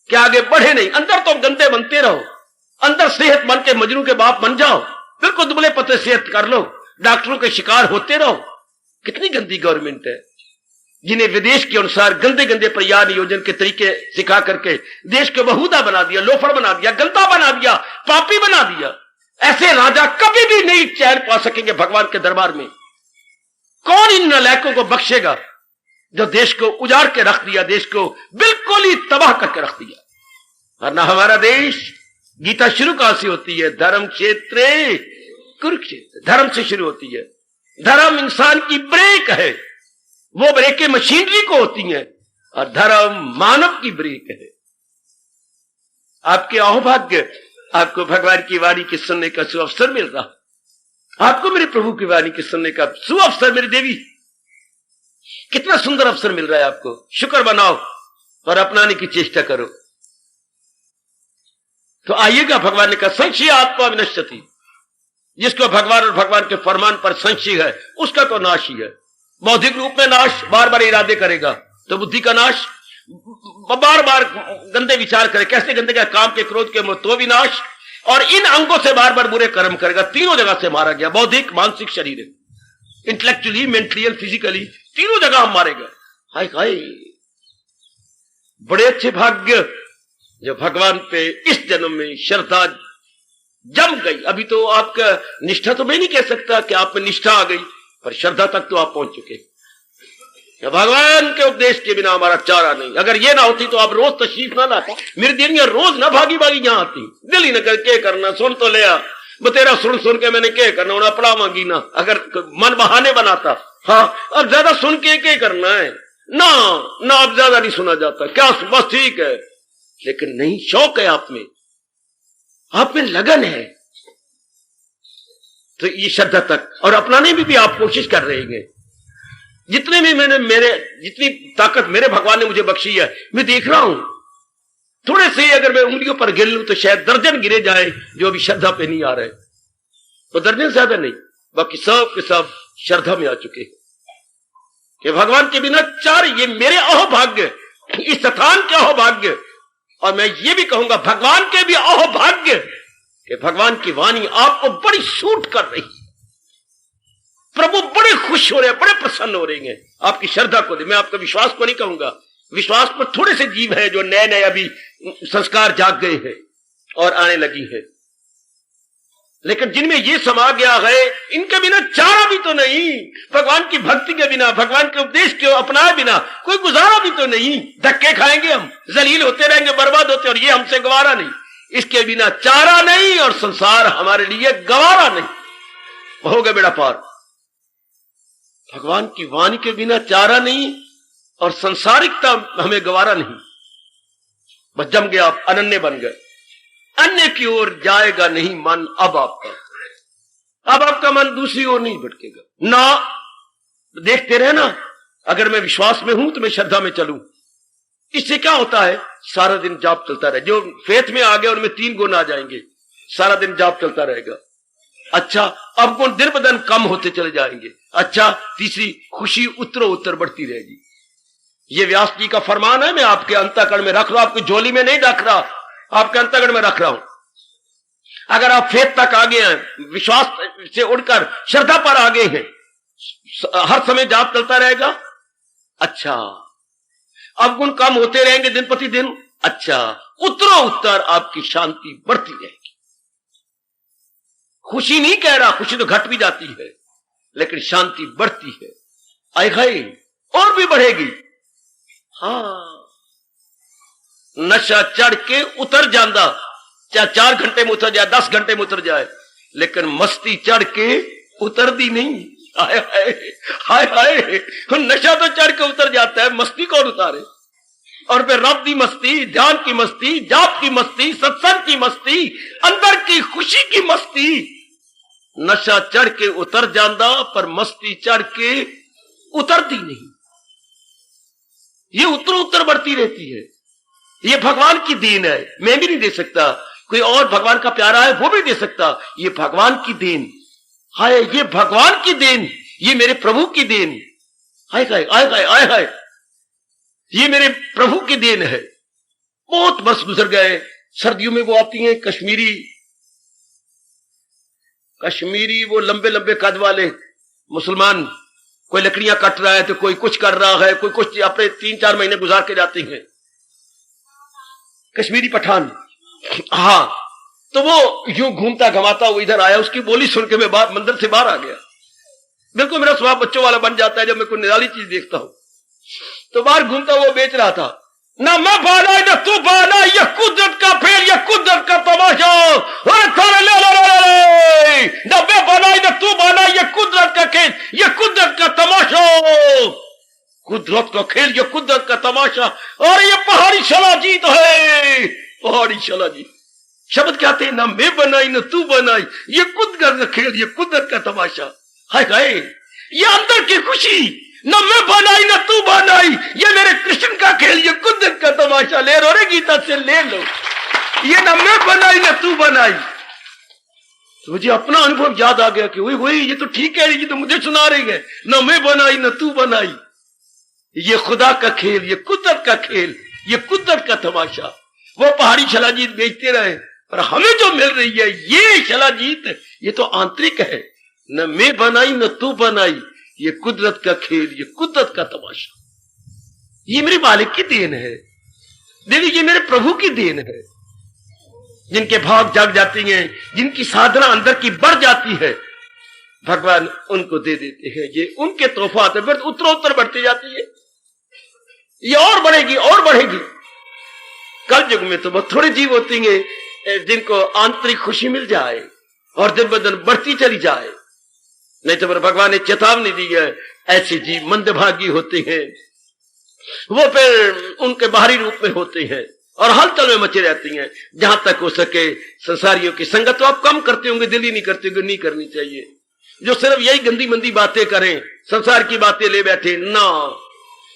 कि आगे बढ़े नहीं। अंदर तो गंदे बनते रहो, अंदर सेहत बन के मजनू के बाप बन जाओ, बिल्कुल दुबले पतले सेहत कर लो, डॉक्टरों के शिकार होते रहो। कितनी गंदी गवर्नमेंट है जिन्हें विदेश के अनुसार गंदे गंदे परिवार नियोजन के तरीके सिखा करके देश को बहुदा बना दिया, लोफड़ बना दिया, गंदा बना दिया, पापी बना दिया। ऐसे राजा कभी भी नहीं चैन पा सकेंगे भगवान के दरबार में। कौन इन नालायकों को बख्शेगा जो देश को उजाड़ के रख दिया, देश को बिल्कुल ही तबाह करके रख दिया। और ना हमारा देश, गीता शुरू कहां से होती है? धर्म क्षेत्र कुरुक्षेत्र, धर्म से शुरू होती है। धर्म इंसान की ब्रेक है, वो ब्रेकें मशीनरी को होती हैं, और धर्म मानव की ब्रेक है। आपके अहोभाग्य, आपको भगवान की वाणी के सुनने का सुअवसर मिल रहा, आपको मेरे प्रभु की वाणी के सुनने का सुअवसर, मेरी देवी कितना सुंदर अवसर मिल रहा है आपको। शुक्र मनाओ और अपनाने की चेष्टा करो। तो आइएगा, भगवान ने कहा संशय आत्मा विनश्यति, जिसको भगवान और भगवान के फरमान पर संशय है उसका तो नाश ही है। बौद्धिक रूप में नाश, बार बार इरादे करेगा तो बुद्धि का नाश, बार बार गंदे विचार करे, कैसे गंदे का काम के क्रोध के तो विनाश, और इन अंगों से बार बार बुरे कर्म करेगा। तीनों जगह से मारा गया, बौद्धिक, मानसिक, शरीर, इंटेलेक्चुअली, मेंटली, फिजिकली, तीनों जगह हम मारेगा। हाय हाय, बड़े अच्छे भाग्य जो भगवान पे इस जन्म में श्रद्धा जम गई। अभी तो आपका निष्ठा तो मैं नहीं कह सकता कि आप में निष्ठा आ गई, पर श्रद्धा तक तो आप पहुंच चुके। भगवान के उपदेश के बिना हमारा चारा नहीं। अगर ये ना होती तो आप रोज तशरीफ ना लाता, मेरी देनियां रोज ना भागी भागी यहां आती। दिल ही न कर के करना, सुन तो लिया बतेरा, सुन सुन के मैंने क्या करना, उन्हें अपना मांगी ना। अगर मन बहाने बनाता, हाँ अब ज्यादा सुन के क्या करना है ना, ना अब ज्यादा नहीं सुना जाता, क्या बस ठीक है। लेकिन नहीं, शौक है आप में लगन है, तो ये श्रद्धा तक और अपनाने में भी आप कोशिश कर रहे हैं। जितने भी जितनी ताकत मेरे भगवान ने मुझे बख्शी है, मैं देख रहा हूं थोड़े से अगर मैं उंगलियों पर गिर लूं तो शायद दर्जन गिरे जाए जो अभी श्रद्धा पे नहीं आ रहे, तो दर्जन से ज्यादा नहीं, बाकी सब के सब श्रद्धा में आ चुके हैं कि भगवान के बिना चार, ये मेरे अहोभाग्य, इस स्थान के अहोभाग्य, और मैं ये भी कहूंगा भगवान के भी अहोभाग्य कि भगवान की वाणी आपको बड़ी सूट कर रही है। प्रभु बड़े खुश हो रहे हैं, बड़े प्रसन्न हो रहे हैं आपकी श्रद्धा को। मैं आपका विश्वास को नहीं कहूंगा, विश्वास पर थोड़े से जीव हैं जो नए नए अभी संस्कार जाग गए हैं और आने लगी है, लेकिन जिनमें ये समा गया है, इनके बिना चारा भी तो नहीं, भगवान की भक्ति के बिना, भगवान के उपदेश के अपनाए बिना कोई गुजारा भी तो नहीं। धक्के खाएंगे हम, जलील होते रहेंगे, बर्बाद होते, और ये हमसे गवारा नहीं। इसके बिना चारा नहीं और संसार हमारे लिए गवारा नहीं। हो गया बेड़ा पार। भगवान की वाणी के बिना चारा नहीं और संसारिकता हमें गवारा नहीं। बस जम गया, आप अनन्य बन गए, अन्य की ओर जाएगा नहीं मन। अब आपका मन दूसरी ओर नहीं भटकेगा ना। देखते रहे ना, अगर मैं विश्वास में हूं तो मैं श्रद्धा में चलूं। इससे क्या होता है, सारा दिन जाप चलता रहे। जो फेथ में आ गए उनमें 3 गुण आ जाएंगे, सारा दिन जाप चलता रहेगा। अच्छा, अब गुण दिन ब दिन कम होते चले जाएंगे। अच्छा, तीसरी खुशी उत्तरों उत्तर बढ़ती रहेगी। ये व्यास जी का फरमान है, मैं आपके अंतःकरण में रख रहा हूं, आपकी झोली में नहीं रख रहा, आपके अंतःकरण में रख रहा हूं। अगर आप फेथ तक आ गए हैं, विश्वास से उड़कर श्रद्धा पर आ गए हैं, हर समय जाप चलता रहेगा। अच्छा, अब गुण कम होते रहेंगे दिन प्रतिदिन। अच्छा, उत्तरों उत्तर आपकी शांति बढ़ती रहेगी। खुशी नहीं कह रहा, खुशी तो घट भी जाती है, लेकिन शांति बढ़ती है। आए हाय, और भी बढ़ेगी। हाँ, नशा चढ़ के उतर जाता, चाहे 4 घंटे में उतर जाए, 10 घंटे में उतर जाए, लेकिन मस्ती चढ़ के उतरती नहीं। हाय हाय हाय हाय, नशा तो चढ़ के उतर जाता है, मस्ती कौन उतारे? और फिर रब की मस्ती, ध्यान की मस्ती, जाप की मस्ती, सत्संग की मस्ती, अंदर की खुशी की मस्ती। नशा चढ़ के उतर जाता, पर मस्ती चढ़ के उतरती नहीं। ये उत्तर उत्तर बढ़ती रहती है। ये भगवान की देन है, मैं भी नहीं दे सकता, कोई और भगवान का प्यारा है वो भी दे सकता। ये भगवान की देन। हाय, ये भगवान की देन, ये मेरे प्रभु की देन। हाय हाय हाय हाय हाय हाय, ये मेरे प्रभु की देन है। बहुत वर्ष गुजर गए, सर्दियों में वो आती हैं कश्मीरी वो लंबे लंबे कद वाले मुसलमान, कोई लकड़ियां कट रहा है तो कोई कुछ कर रहा है, कोई कुछ, अपने 3-4 महीने गुजार के जाते हैं। कश्मीरी पठान, हाँ, तो वो यूं घूमता घमाता वो इधर आया, उसकी बोली सुन के मैं मंदिर से बाहर आ गया। बिल्कुल मेरा स्वभाव बच्चों वाला बन जाता है जब मैं कोई निराली चीज देखता हूं। तो बाहर घूमता वो बेच रहा था, ना मैं बाना ना तू बाना, ये कुदरत का फेर, ये कुदरत का तमाशा। ना मैं बनाई ना तू बना, ये कुदरत का खेल, ये कुदरत का तमाशा। कुदरत का खेल, ये कुदरत का तमाशा। और ये पहाड़ी शलाजीत है, पहाड़ी शलाजीत। शब्द कहते हैं, ना मैं बनाई ना तू बनाई, ये कुदरत का खेल, ये कुदरत का तमाशा। हाय हाय, ये अंदर की खुशी, न मैं बनाई न तू बनाई, ये मेरे कृष्ण का खेल, ये कुदरत का तमाशा। ले रो रे गीता से ले लो, ये न मैं बनाई न तू बनाई। तो मुझे अपना अनुभव याद आ गया कि वही ये तो ठीक है, ये तो मुझे सुना रही है, न मैं बनाई न तू बनाई, ये खुदा का खेल, ये कुदरत का खेल, ये कुदरत का तमाशा। वो पहाड़ी शलाजीत बेचते रहे, पर हमें जो मिल रही है ये शलाजीत, ये तो आंतरिक है। न मैं बनाई न तू बनाई, ये कुदरत का खेल, ये कुदरत का तमाशा। ये मेरे मालिक की देन है, देवी, ये मेरे प्रभु की देन है। जिनके भाग जाग जाती हैं, जिनकी साधना अंदर की बढ़ जाती है, भगवान उनको दे देते हैं। ये उनके तोहफात है, फिर उत्तरोत्तर बढ़ती जाती है। ये और बढ़ेगी और बढ़ेगी। कल युग में तो बहुत थोड़े जीव होती हैं जिनको आंतरिक खुशी मिल जाए और दिन ब दिन बढ़ती चली जाए। नहीं तो भगवान ने चेतावनी दी है, ऐसे जीव मंदभागी होते हैं, वो फिर उनके बाहरी रूप में होते हैं और हलचल में मचे रहती हैं। जहां तक हो सके संसारियों की संगत तो आप कम करते होंगे, दिल ही नहीं करते होंगे, नहीं करनी चाहिए। जो सिर्फ यही गंदी मंदी बातें करें, संसार की बातें ले बैठे ना,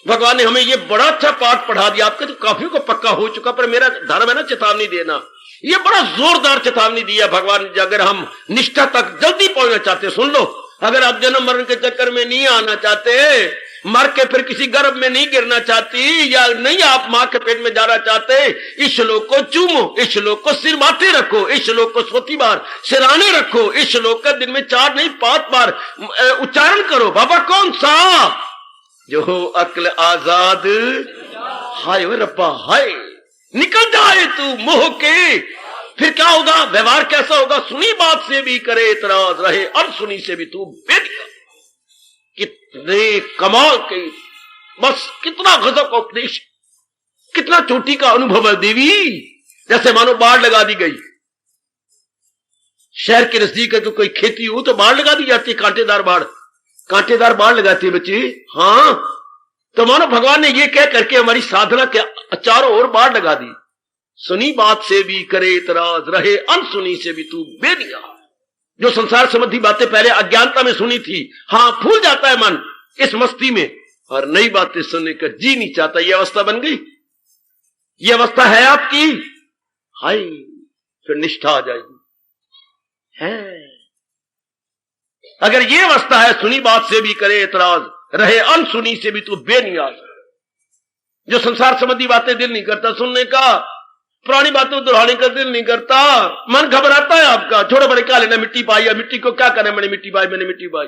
भगवान ने हमें ये बड़ा अच्छा पाठ पढ़ा दिया। आपका तो काफी को पक्का हो चुका, पर मेरा धर्म है ना चेतावनी देना। ये बड़ा जोरदार चेतावनी दिया भगवान ने। अगर हम निष्ठा तक जल्दी पहुंचना चाहते, सुन लो, अगर आप जन्म मरण के चक्कर में नहीं आना चाहते, मर के फिर किसी गर्भ में नहीं गिरना चाहती, या नहीं आप मां के पेट में जाना चाहते, इस श्लोक को चूमो, इस श्लोक को सिर माथे रखो, इस श्लोक को सोती बार सिराने रखो, इस श्लोक का दिन में 4 नहीं 5 बार उच्चारण करो। बाबा कौन सा? जो हो अक्ल आजाद, हाय वे रब्बा हाय, निकल जाए तू मोह के। फिर क्या होगा? व्यवहार कैसा होगा? सुनी बात से भी करे इतराज, रहे अनसुनी से भी तू बेदिया। कितने कमाल के, बस कितना गजब का उपदेश, कितना चोटी का अनुभव है देवी। जैसे मानो बाढ़ लगा दी गई। शहर के नजदीक है तो कोई खेती हो तो बाढ़ लगा दी जाती है, कांटेदार बाढ़, कांटेदार बाढ़ लगाती है बच्चे। हाँ, तो मानो भगवान ने ये कह करके हमारी साधना के चारों ओर बाढ़ लगा दी। सुनी बात से भी करे इतराज, रहे अनसुनी से भी तू बेदिया। जो संसार संबंधी बातें पहले अज्ञानता में सुनी थी, हाँ भूल जाता है मन इस मस्ती में, और नई बातें सुनने का जी नहीं चाहता। ये अवस्था बन गई, ये अवस्था है आपकी। हाय, फिर निष्ठा आ जाएगी। है अगर ये अवस्था है, सुनी बात से भी करे इतराज, रहे अनसुनी से भी तू बेनियाज। जो संसार संबंधी बातें दिल नहीं करता सुनने का, पुरानी बातों दोहराने का दिल नहीं करता, मन घबराता है आपका। छोड़ो बड़े क्या लेना, मिट्टी पाई, मिट्टी को क्या करें, मैंने मिट्टी पाई, मैंने मिट्टी पाई।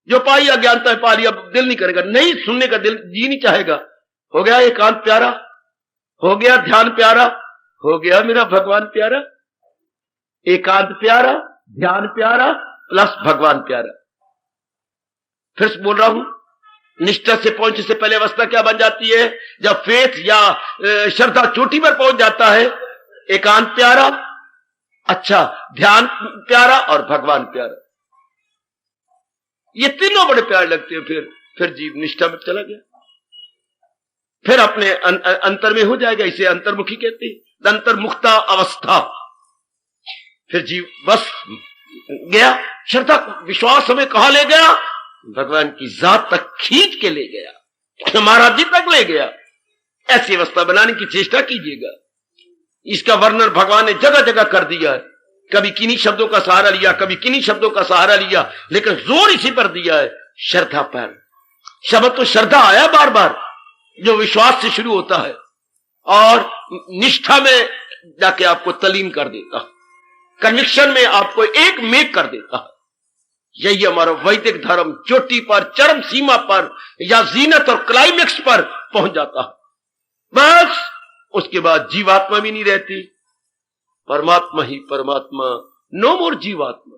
जो पाई अज्ञानता है पा लिया, अब दिल नहीं करेगा, नहीं सुनने का दिल जी नहीं चाहेगा। हो गया एकांत प्यारा, हो गया ध्यान प्यारा, हो गया मेरा भगवान प्यारा। एकांत प्यारा, ध्यान प्यारा प्लस भगवान प्यारा। फिर बोल रहा हूं, निष्ठा से पहुंचने से पहले अवस्था क्या बन जाती है? जब फेथ या श्रद्धा चोटी पर पहुंच जाता है, एकांत प्यारा, अच्छा ध्यान प्यारा और भगवान प्यारा, ये तीनों बड़े प्यारे लगते हैं। फिर जीव निष्ठा में चला गया, फिर अपने अंतर में हो जाएगा। इसे अंतर्मुखी कहते हैं, अंतर्मुखता अवस्था। फिर जीव बस गया, श्रद्धा विश्वास हमें कहां ले गया? भगवान की जात तक खींच के ले गया, महाराज जी तक ले गया। ऐसी अवस्था बनाने की चेष्टा कीजिएगा। इसका वर्णन भगवान ने जगह जगह कर दिया है। कभी किन्हीं शब्दों का सहारा लिया, कभी किन्हीं शब्दों का सहारा लिया, लेकिन जोर इसी पर दिया है, श्रद्धा पर। शब्द तो श्रद्धा आया बार बार, जो विश्वास से शुरू होता है और निष्ठा में जाके आपको तलीम कर देता है, कन्विक्शन में आपको एक मेक कर देता है। यही हमारा वैदिक धर्म चोटी पर, चरम सीमा पर या जीनत और क्लाइमेक्स पर पहुंच जाता है। बस उसके बाद जीवात्मा भी नहीं रहती, परमात्मा ही परमात्मा, नो मोर जीवात्मा।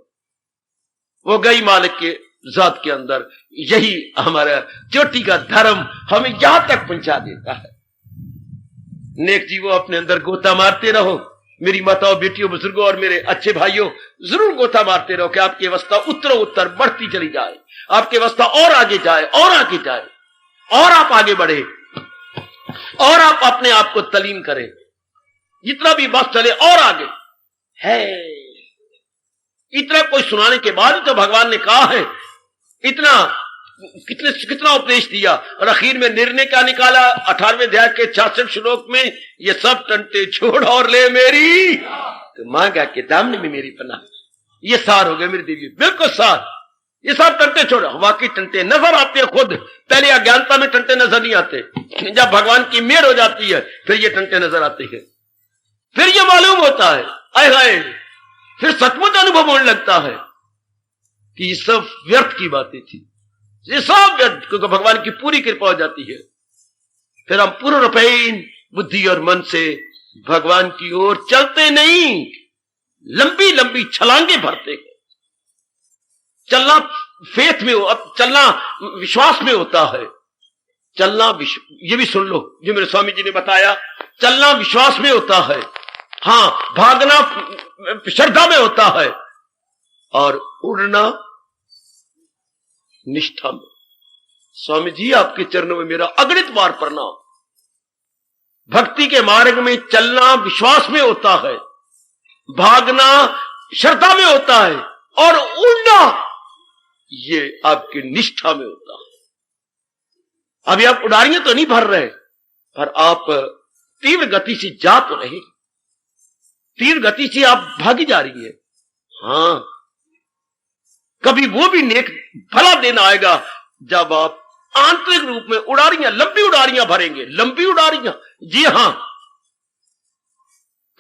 वो गई मालिक के जात के अंदर। यही हमारा चोटी का धर्म हमें यहां तक पहुंचा देता है। नेक जीवों, अपने अंदर गोता मारते रहो। मेरी माताओं, बेटियों, बुजुर्गों और मेरे अच्छे भाइयों, जरूर गोता मारते रहो कि आपकी अवस्था उत्तर बढ़ती चली जाए, आपकी अवस्था और आगे जाए और आगे जाए, और आप आगे बढ़े, और आप अपने आप को तलीम करें। जितना भी बस चले और आगे है। इतना कोई सुनाने के बाद तो भगवान ने कहा है, इतना कितना उपदेश दिया, और आखिर में निर्णय क्या निकाला? 18वें अध्याय के 66 श्लोक में, ये सब टंटे छोड़ और ले मेरी तो मांगा के दामने में मेरी पनाह। ये सार हो गए मेरी देवी, बिल्कुल सार। ये सब टंटे छोड़, वाकई टंटे नजर आते हैं खुद। पहले अज्ञानता में टंटे नजर नहीं आते, जब भगवान की मेहर हो जाती है फिर ये टंटे नजर आते हैं। फिर ये मालूम होता है, आए हाय, फिर सचमुच अनुभव होने लगता है कि ये सब व्यर्थ की बातें थी, ये सब व्यर्थ, क्योंकि भगवान की पूरी कृपा हो जाती है। फिर हम पूर्ण रूपेण बुद्धि और मन से भगवान की ओर चलते नहीं, लंबी लंबी छलांगे भरते हैं। चलना फेथ में हो, चलना विश्वास में होता है। चलना ये भी सुन लो जो मेरे स्वामी जी ने बताया, चलना विश्वास में होता है, हाँ भागना श्रद्धा में होता है, और उड़ना निष्ठा में। स्वामी जी आपके चरणों में मेरा अगणित बार प्रणाम। भक्ति के मार्ग में चलना विश्वास में होता है, भागना श्रद्धा में होता है, और उड़ना ये आपकी निष्ठा में होता है। अभी आप उड़ारियां तो नहीं भर रहे, पर आप तीव्र गति से जा तो रहे, तीव्र गति से आप भागी जा रही है। हां, कभी वो भी नेक भला दिन आएगा जब आप आंतरिक रूप में उड़ारियां, लंबी उड़ारियां भरेंगे, लंबी उड़ारियां। जी हां,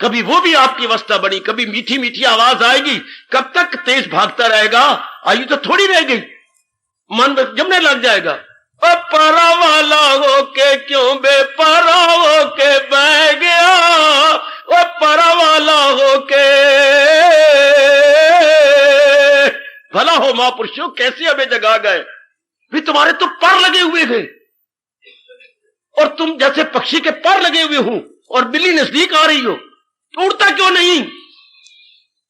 कभी वो भी आपकी अवस्था बनी, कभी मीठी मीठी आवाज आएगी। कब तक तेज भागता रहेगा? आयु तो थोड़ी रह गई, मन जमने लग जाएगा। परा वाला होके क्यों बेपरा होके बह गया, वो परा वाला होके। भला हो महापुरुषों, कैसे हमें जगा गए? भी तुम्हारे तो पर लगे हुए थे, और तुम जैसे पक्षी के पर लगे हुए हो, और बिल्ली नजदीक आ रही हो, उड़ता क्यों नहीं?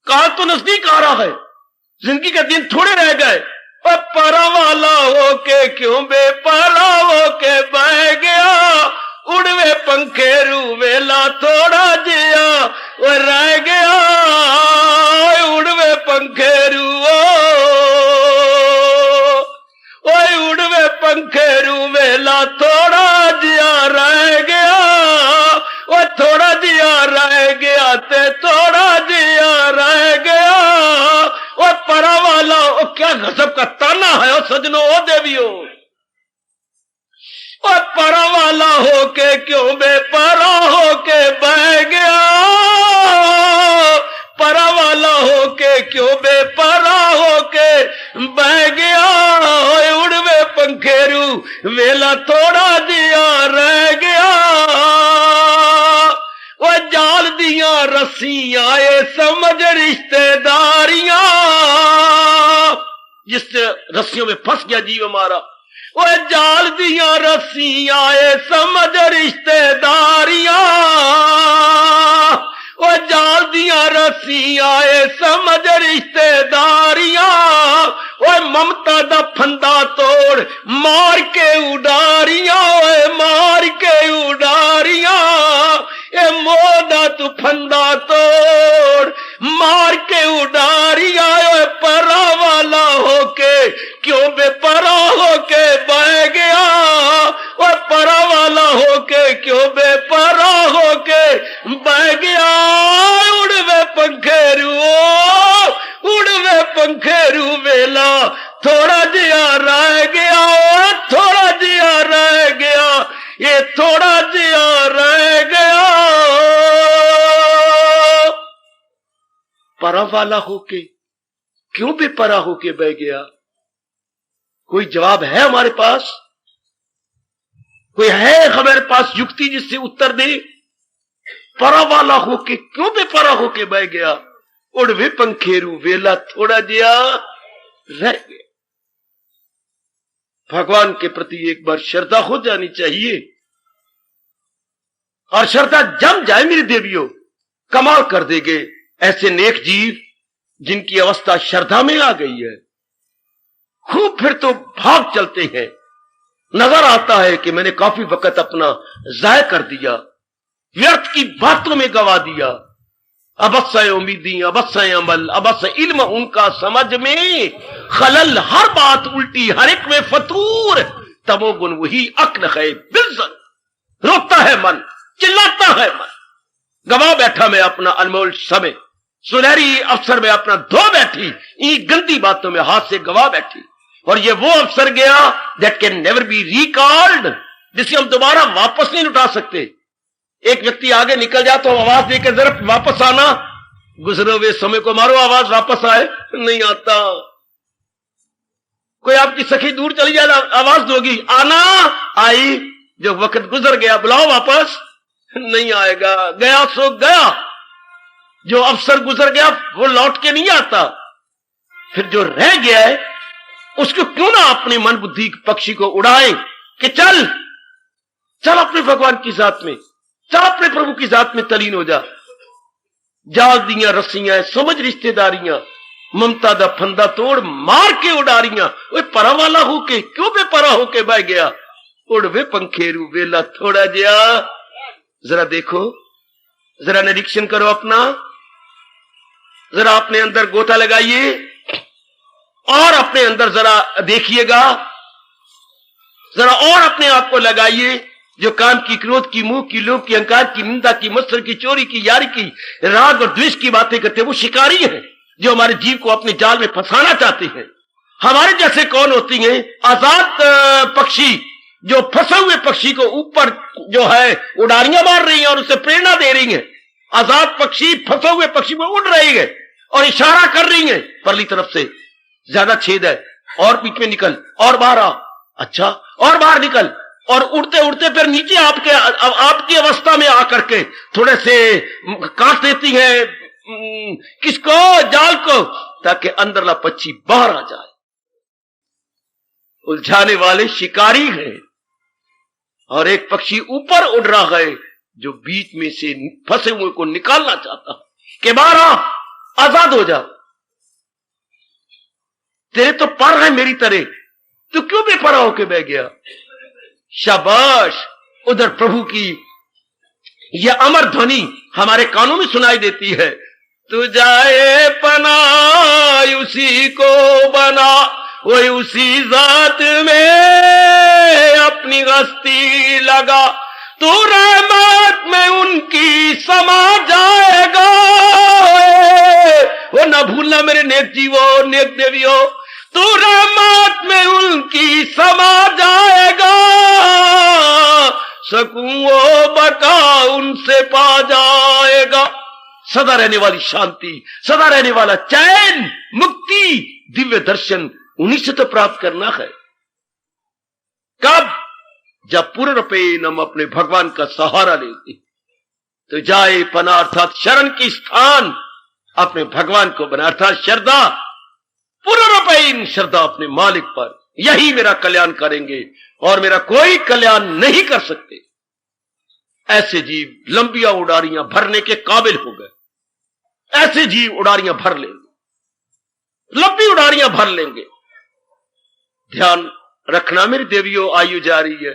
काल तो नजदीक आ रहा है, जिंदगी के दिन थोड़े रह गए। परा वाला होके क्यों बेपरा होके बह गया, उड़वे पंखे रूवेला थोड़ा जिया वो रह गया, उड़वे पंखे रूओ, उड़वे पंखे रूवेला थोड़ा जिया रह गया, वो थोड़ा जिया रह गया ते थोड़ा जिया रह गया। वो परा वाला, वो क्या गजब का ताना है ओ सजनों, ओ देवियों। वो परा वाला होके क्यों बेपरा होके बह गया, परा वाला होके क्यों बेपरा होके बह गया, उड़वे पंखेरू वेला थोड़ा दिया रह गया। वो जाल दिया रस्सियां ये समझ रिश्तेदारियां, जिस रस्सियों में फंस गया जीव हमारा। वो जाल दिया रस्सियां ये समझ रिश्तेदारियां, वो जाल दिया रस्सियां ये समझ रिश्तेदारियां। वो ममता दा फंदा तोड़ मार के उडारियां, मार के उडारियां। ए मोदा तू फंदा तोड़ मार के उडारियां, परा वाला होके क्यों बेपरा होके बह गया, वो परा वाला होके क्यों बेपरा होके बह गया। उड़वे पंखेरू, उड़वे पंखेरू वेला थोड़ा जिया रह गया, थोड़ा जिया रह गया, ये थोड़ा जिया रह गया। परा वाला होके क्यों बेपरा होके बह गया? कोई जवाब है हमारे पास? कोई है हमारे पास युक्ति जिससे उत्तर दे? परा वाला होके क्यों बेपरा होके बह गया, उड़वे पंखेरू वेला थोड़ा जिया रह गया। भगवान के प्रति एक बार श्रद्धा हो जानी चाहिए, और श्रद्धा जम जाए मेरी देवियों, कमाल कर देंगे ऐसे नेक जीव जिनकी अवस्था श्रद्धा में आ गई है। खूब फिर तो भाग चलते हैं, नजर आता है कि मैंने काफी वक्त अपना जाया कर दिया, व्यर्थ की बातों में गवा दिया। अबस्सा उम्मीदी अबस्सा अमल अबस्सा इल्म उनका समझ में खलल, हर बात उल्टी हर एक में फतूर। तमोगुन वही अक्ल है बिल्जन, रोता है मन, चिल्लाता है मन। गवा बैठा मैं अपना अनमोल समय, सुनहरी अवसर में अपना धो बैठी, इन गंदी बातों में हाथ से गवा बैठी। और ये वो अवसर गया that can never be recalled, जिसे हम दोबारा वापस नहीं लुटा सकते। एक व्यक्ति आगे निकल जाए तो आवाज देकर जरा वापस आना, गुजरे हुए समय को मारो, आवाज वापस आए, नहीं आता। कोई आपकी सखी दूर चली जाए, आवाज दोगी, आना, आई, जो वक्त गुजर गया बुलाओ वापस, नहीं आएगा, गया सो गया। जो अवसर गुजर गया वो लौट के नहीं आता। फिर जो रह गया है उसको क्यों ना अपने मन बुद्धि पक्षी को उड़ाएं कि चल चल अपने भगवान की जात में, चल अपने प्रभु की जात में तलीन हो जा। जाल दिया रस्सियां समझ रिश्तेदारियां, ममता दा फंदा तोड़ मार के उडारियां। वो परा वाला होके क्यों बेपरा होके बह गया, उड़वे पंखेरू वेला थोड़ा जिया। जरा देखो, जरा निरीक्षण करो अपना, जरा अपने अंदर गोता लगाइए और अपने अंदर जरा देखिएगा। जरा और अपने आप को लगाइए, जो काम की, क्रोध की, मुंह की, लोभ की, अहंकार की, निंदा की, मत्सर की, चोरी की, यारी की, राग और द्वेष की बातें करते हैं, वो शिकारी हैं जो हमारे जीव को अपने जाल में फंसाना चाहते हैं। हमारे जैसे कौन होती हैं? आजाद पक्षी जो फंसे हुए पक्षी को ऊपर जो है उड़ारियां मार रही हैं और उसे प्रेरणा दे रही हैं। आजाद पक्षी फंसे हुए पक्षी को उड़ रही है और इशारा कर रही है परली तरफ से, ज्यादा छेद है और बीच में निकल, और बाहर आ, अच्छा, और बाहर निकल, और उड़ते उड़ते फिर नीचे आपकी अवस्था में आकर के थोड़े से काट देती है किसको? जाल को, ताकि अंदरला पक्षी बाहर आ जाए। उलझाने वाले शिकारी हैं और एक पक्षी ऊपर उड़ रहा है जो बीच में से फंसे हुए को निकालना चाहता है कि बाहर आ, आजाद हो जा। तेरे तो पर है मेरी तरह, तू क्यों बेपरवाह होके बह गया? शाबाश! उधर प्रभु की यह अमर ध्वनि हमारे कानों में सुनाई देती है, तू जाए पना उसी को बना, वही उसी जात में अपनी हस्ती लगा, तू रहमत में उनकी समा जाएगा। वो ना भूलना मेरे नेक जीवो, नेक देवियो, तू रहमत में उनकी समा जाएगा, सकूं वो बका उनसे पा जाएगा। सदा रहने वाली शांति, सदा रहने वाला चैन, मुक्ति, दिव्य दर्शन उन्हीं से तो प्राप्त करना है। कब? जब पूर्ण रूपे हम अपने भगवान का सहारा लेते, तो जाए पना अर्थात शरण की स्थान अपने भगवान को बना, अर्थात श्रद्धा, पूर्ण रूपे श्रद्धा अपने मालिक पर, यही मेरा कल्याण करेंगे और मेरा कोई कल्याण नहीं कर सकते। ऐसे जीव लंबिया उड़ारियां भरने के काबिल हो गए। ऐसे जीव उड़ारियां भर लेंगे, लंबी उड़ारियां भर लेंगे। ध्यान रखना मेरी देवियों, आयु जा रही है।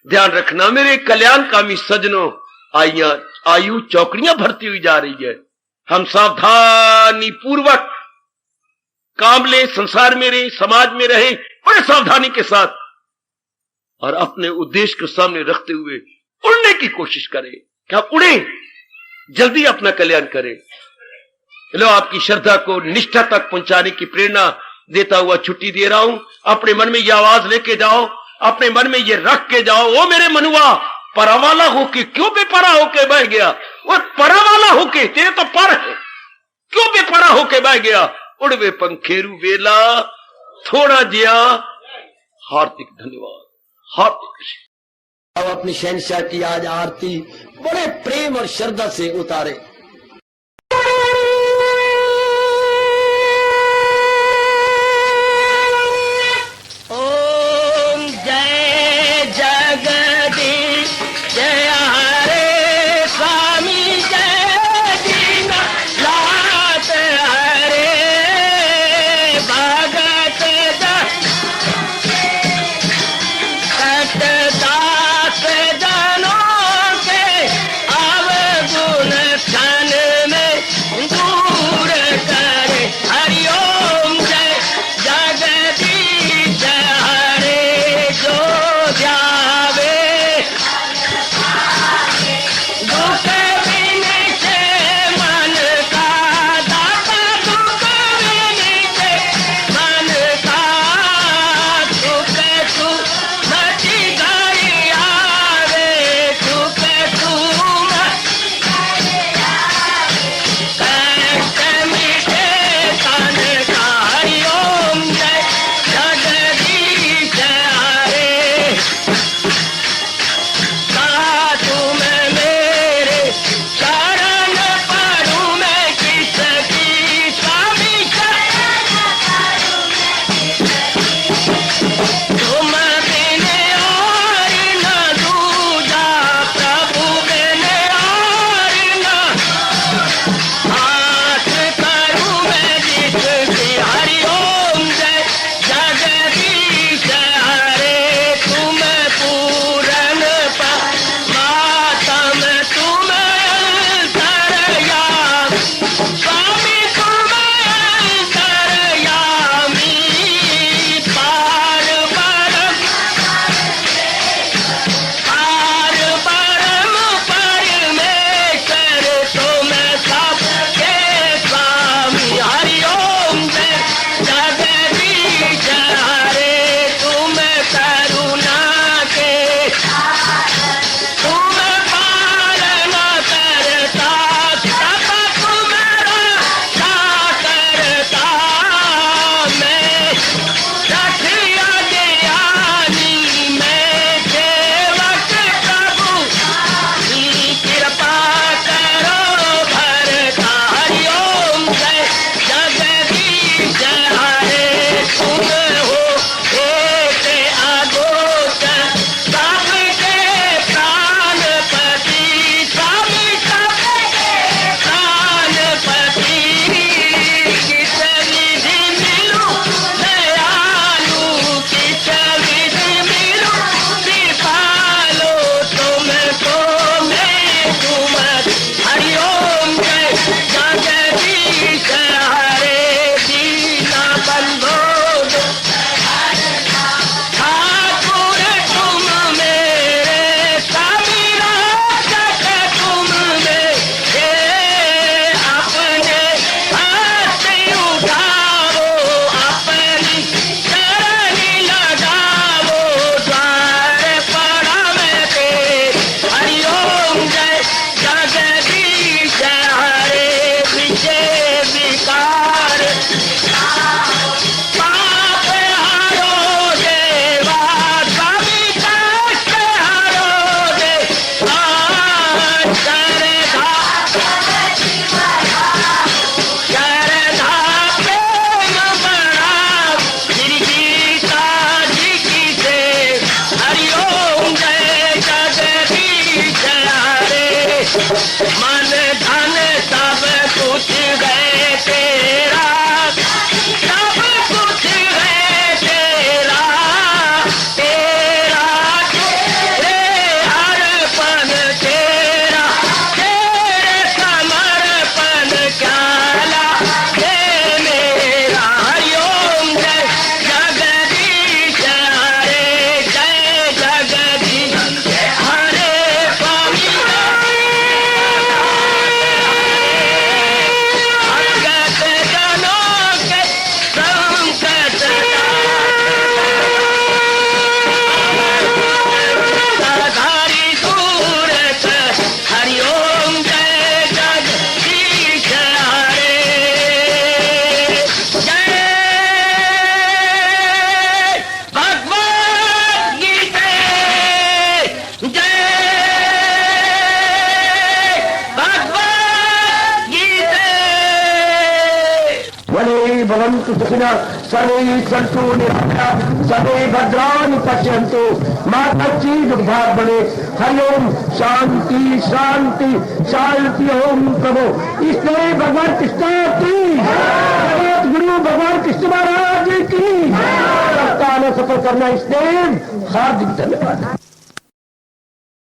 ध्यान रखना मेरे कल्याणकामी सज्जनों, आयु चौकड़ियां भरती हुई जा रही है। हम सावधानी पूर्वक काम ले, संसार में रहे, समाज में रहे, बड़े सावधानी के साथ, और अपने उद्देश्य को सामने रखते हुए उड़ने की कोशिश करें कि आप उड़े, जल्दी अपना कल्याण करें। लो, आपकी श्रद्धा को निष्ठा तक पहुंचाने की प्रेरणा देता हुआ छुट्टी दे रहा हूं। अपने मन में यह आवाज लेके जाओ, अपने मन में यह रख के जाओ, ओ मेरे मनुआ, परावाला होके क्यों बेपरा होके बह गया? वो परावाला होके, तेरे तो पर है, क्यों बेपरा होके बह गया? उड़वे पंखेरू वेला थोड़ा जिया। हार्दिक धन्यवाद, हार्दिक। अब अपनी शहंशाह की आज आरती बड़े प्रेम और श्रद्धा से उतारे। ओम जय जगदीश जय हरे स्वामी, जय दीनानाथ हरे भगत दास जनों के अवगुण भवन्तु सुखिनः सर्वे सन्तु निरामयाः सर्वे भद्राणि पश्यन्तु मा कश्चित् दुःखभाग् भवेत्। हरि ओम शांति शांति शांति। ओम प्रभु इसलिए भगवान कृष्ण की जगत गुरु भगवान कृष्ण महाराज की सफल करना इसलिए हार्दिक धन्यवाद।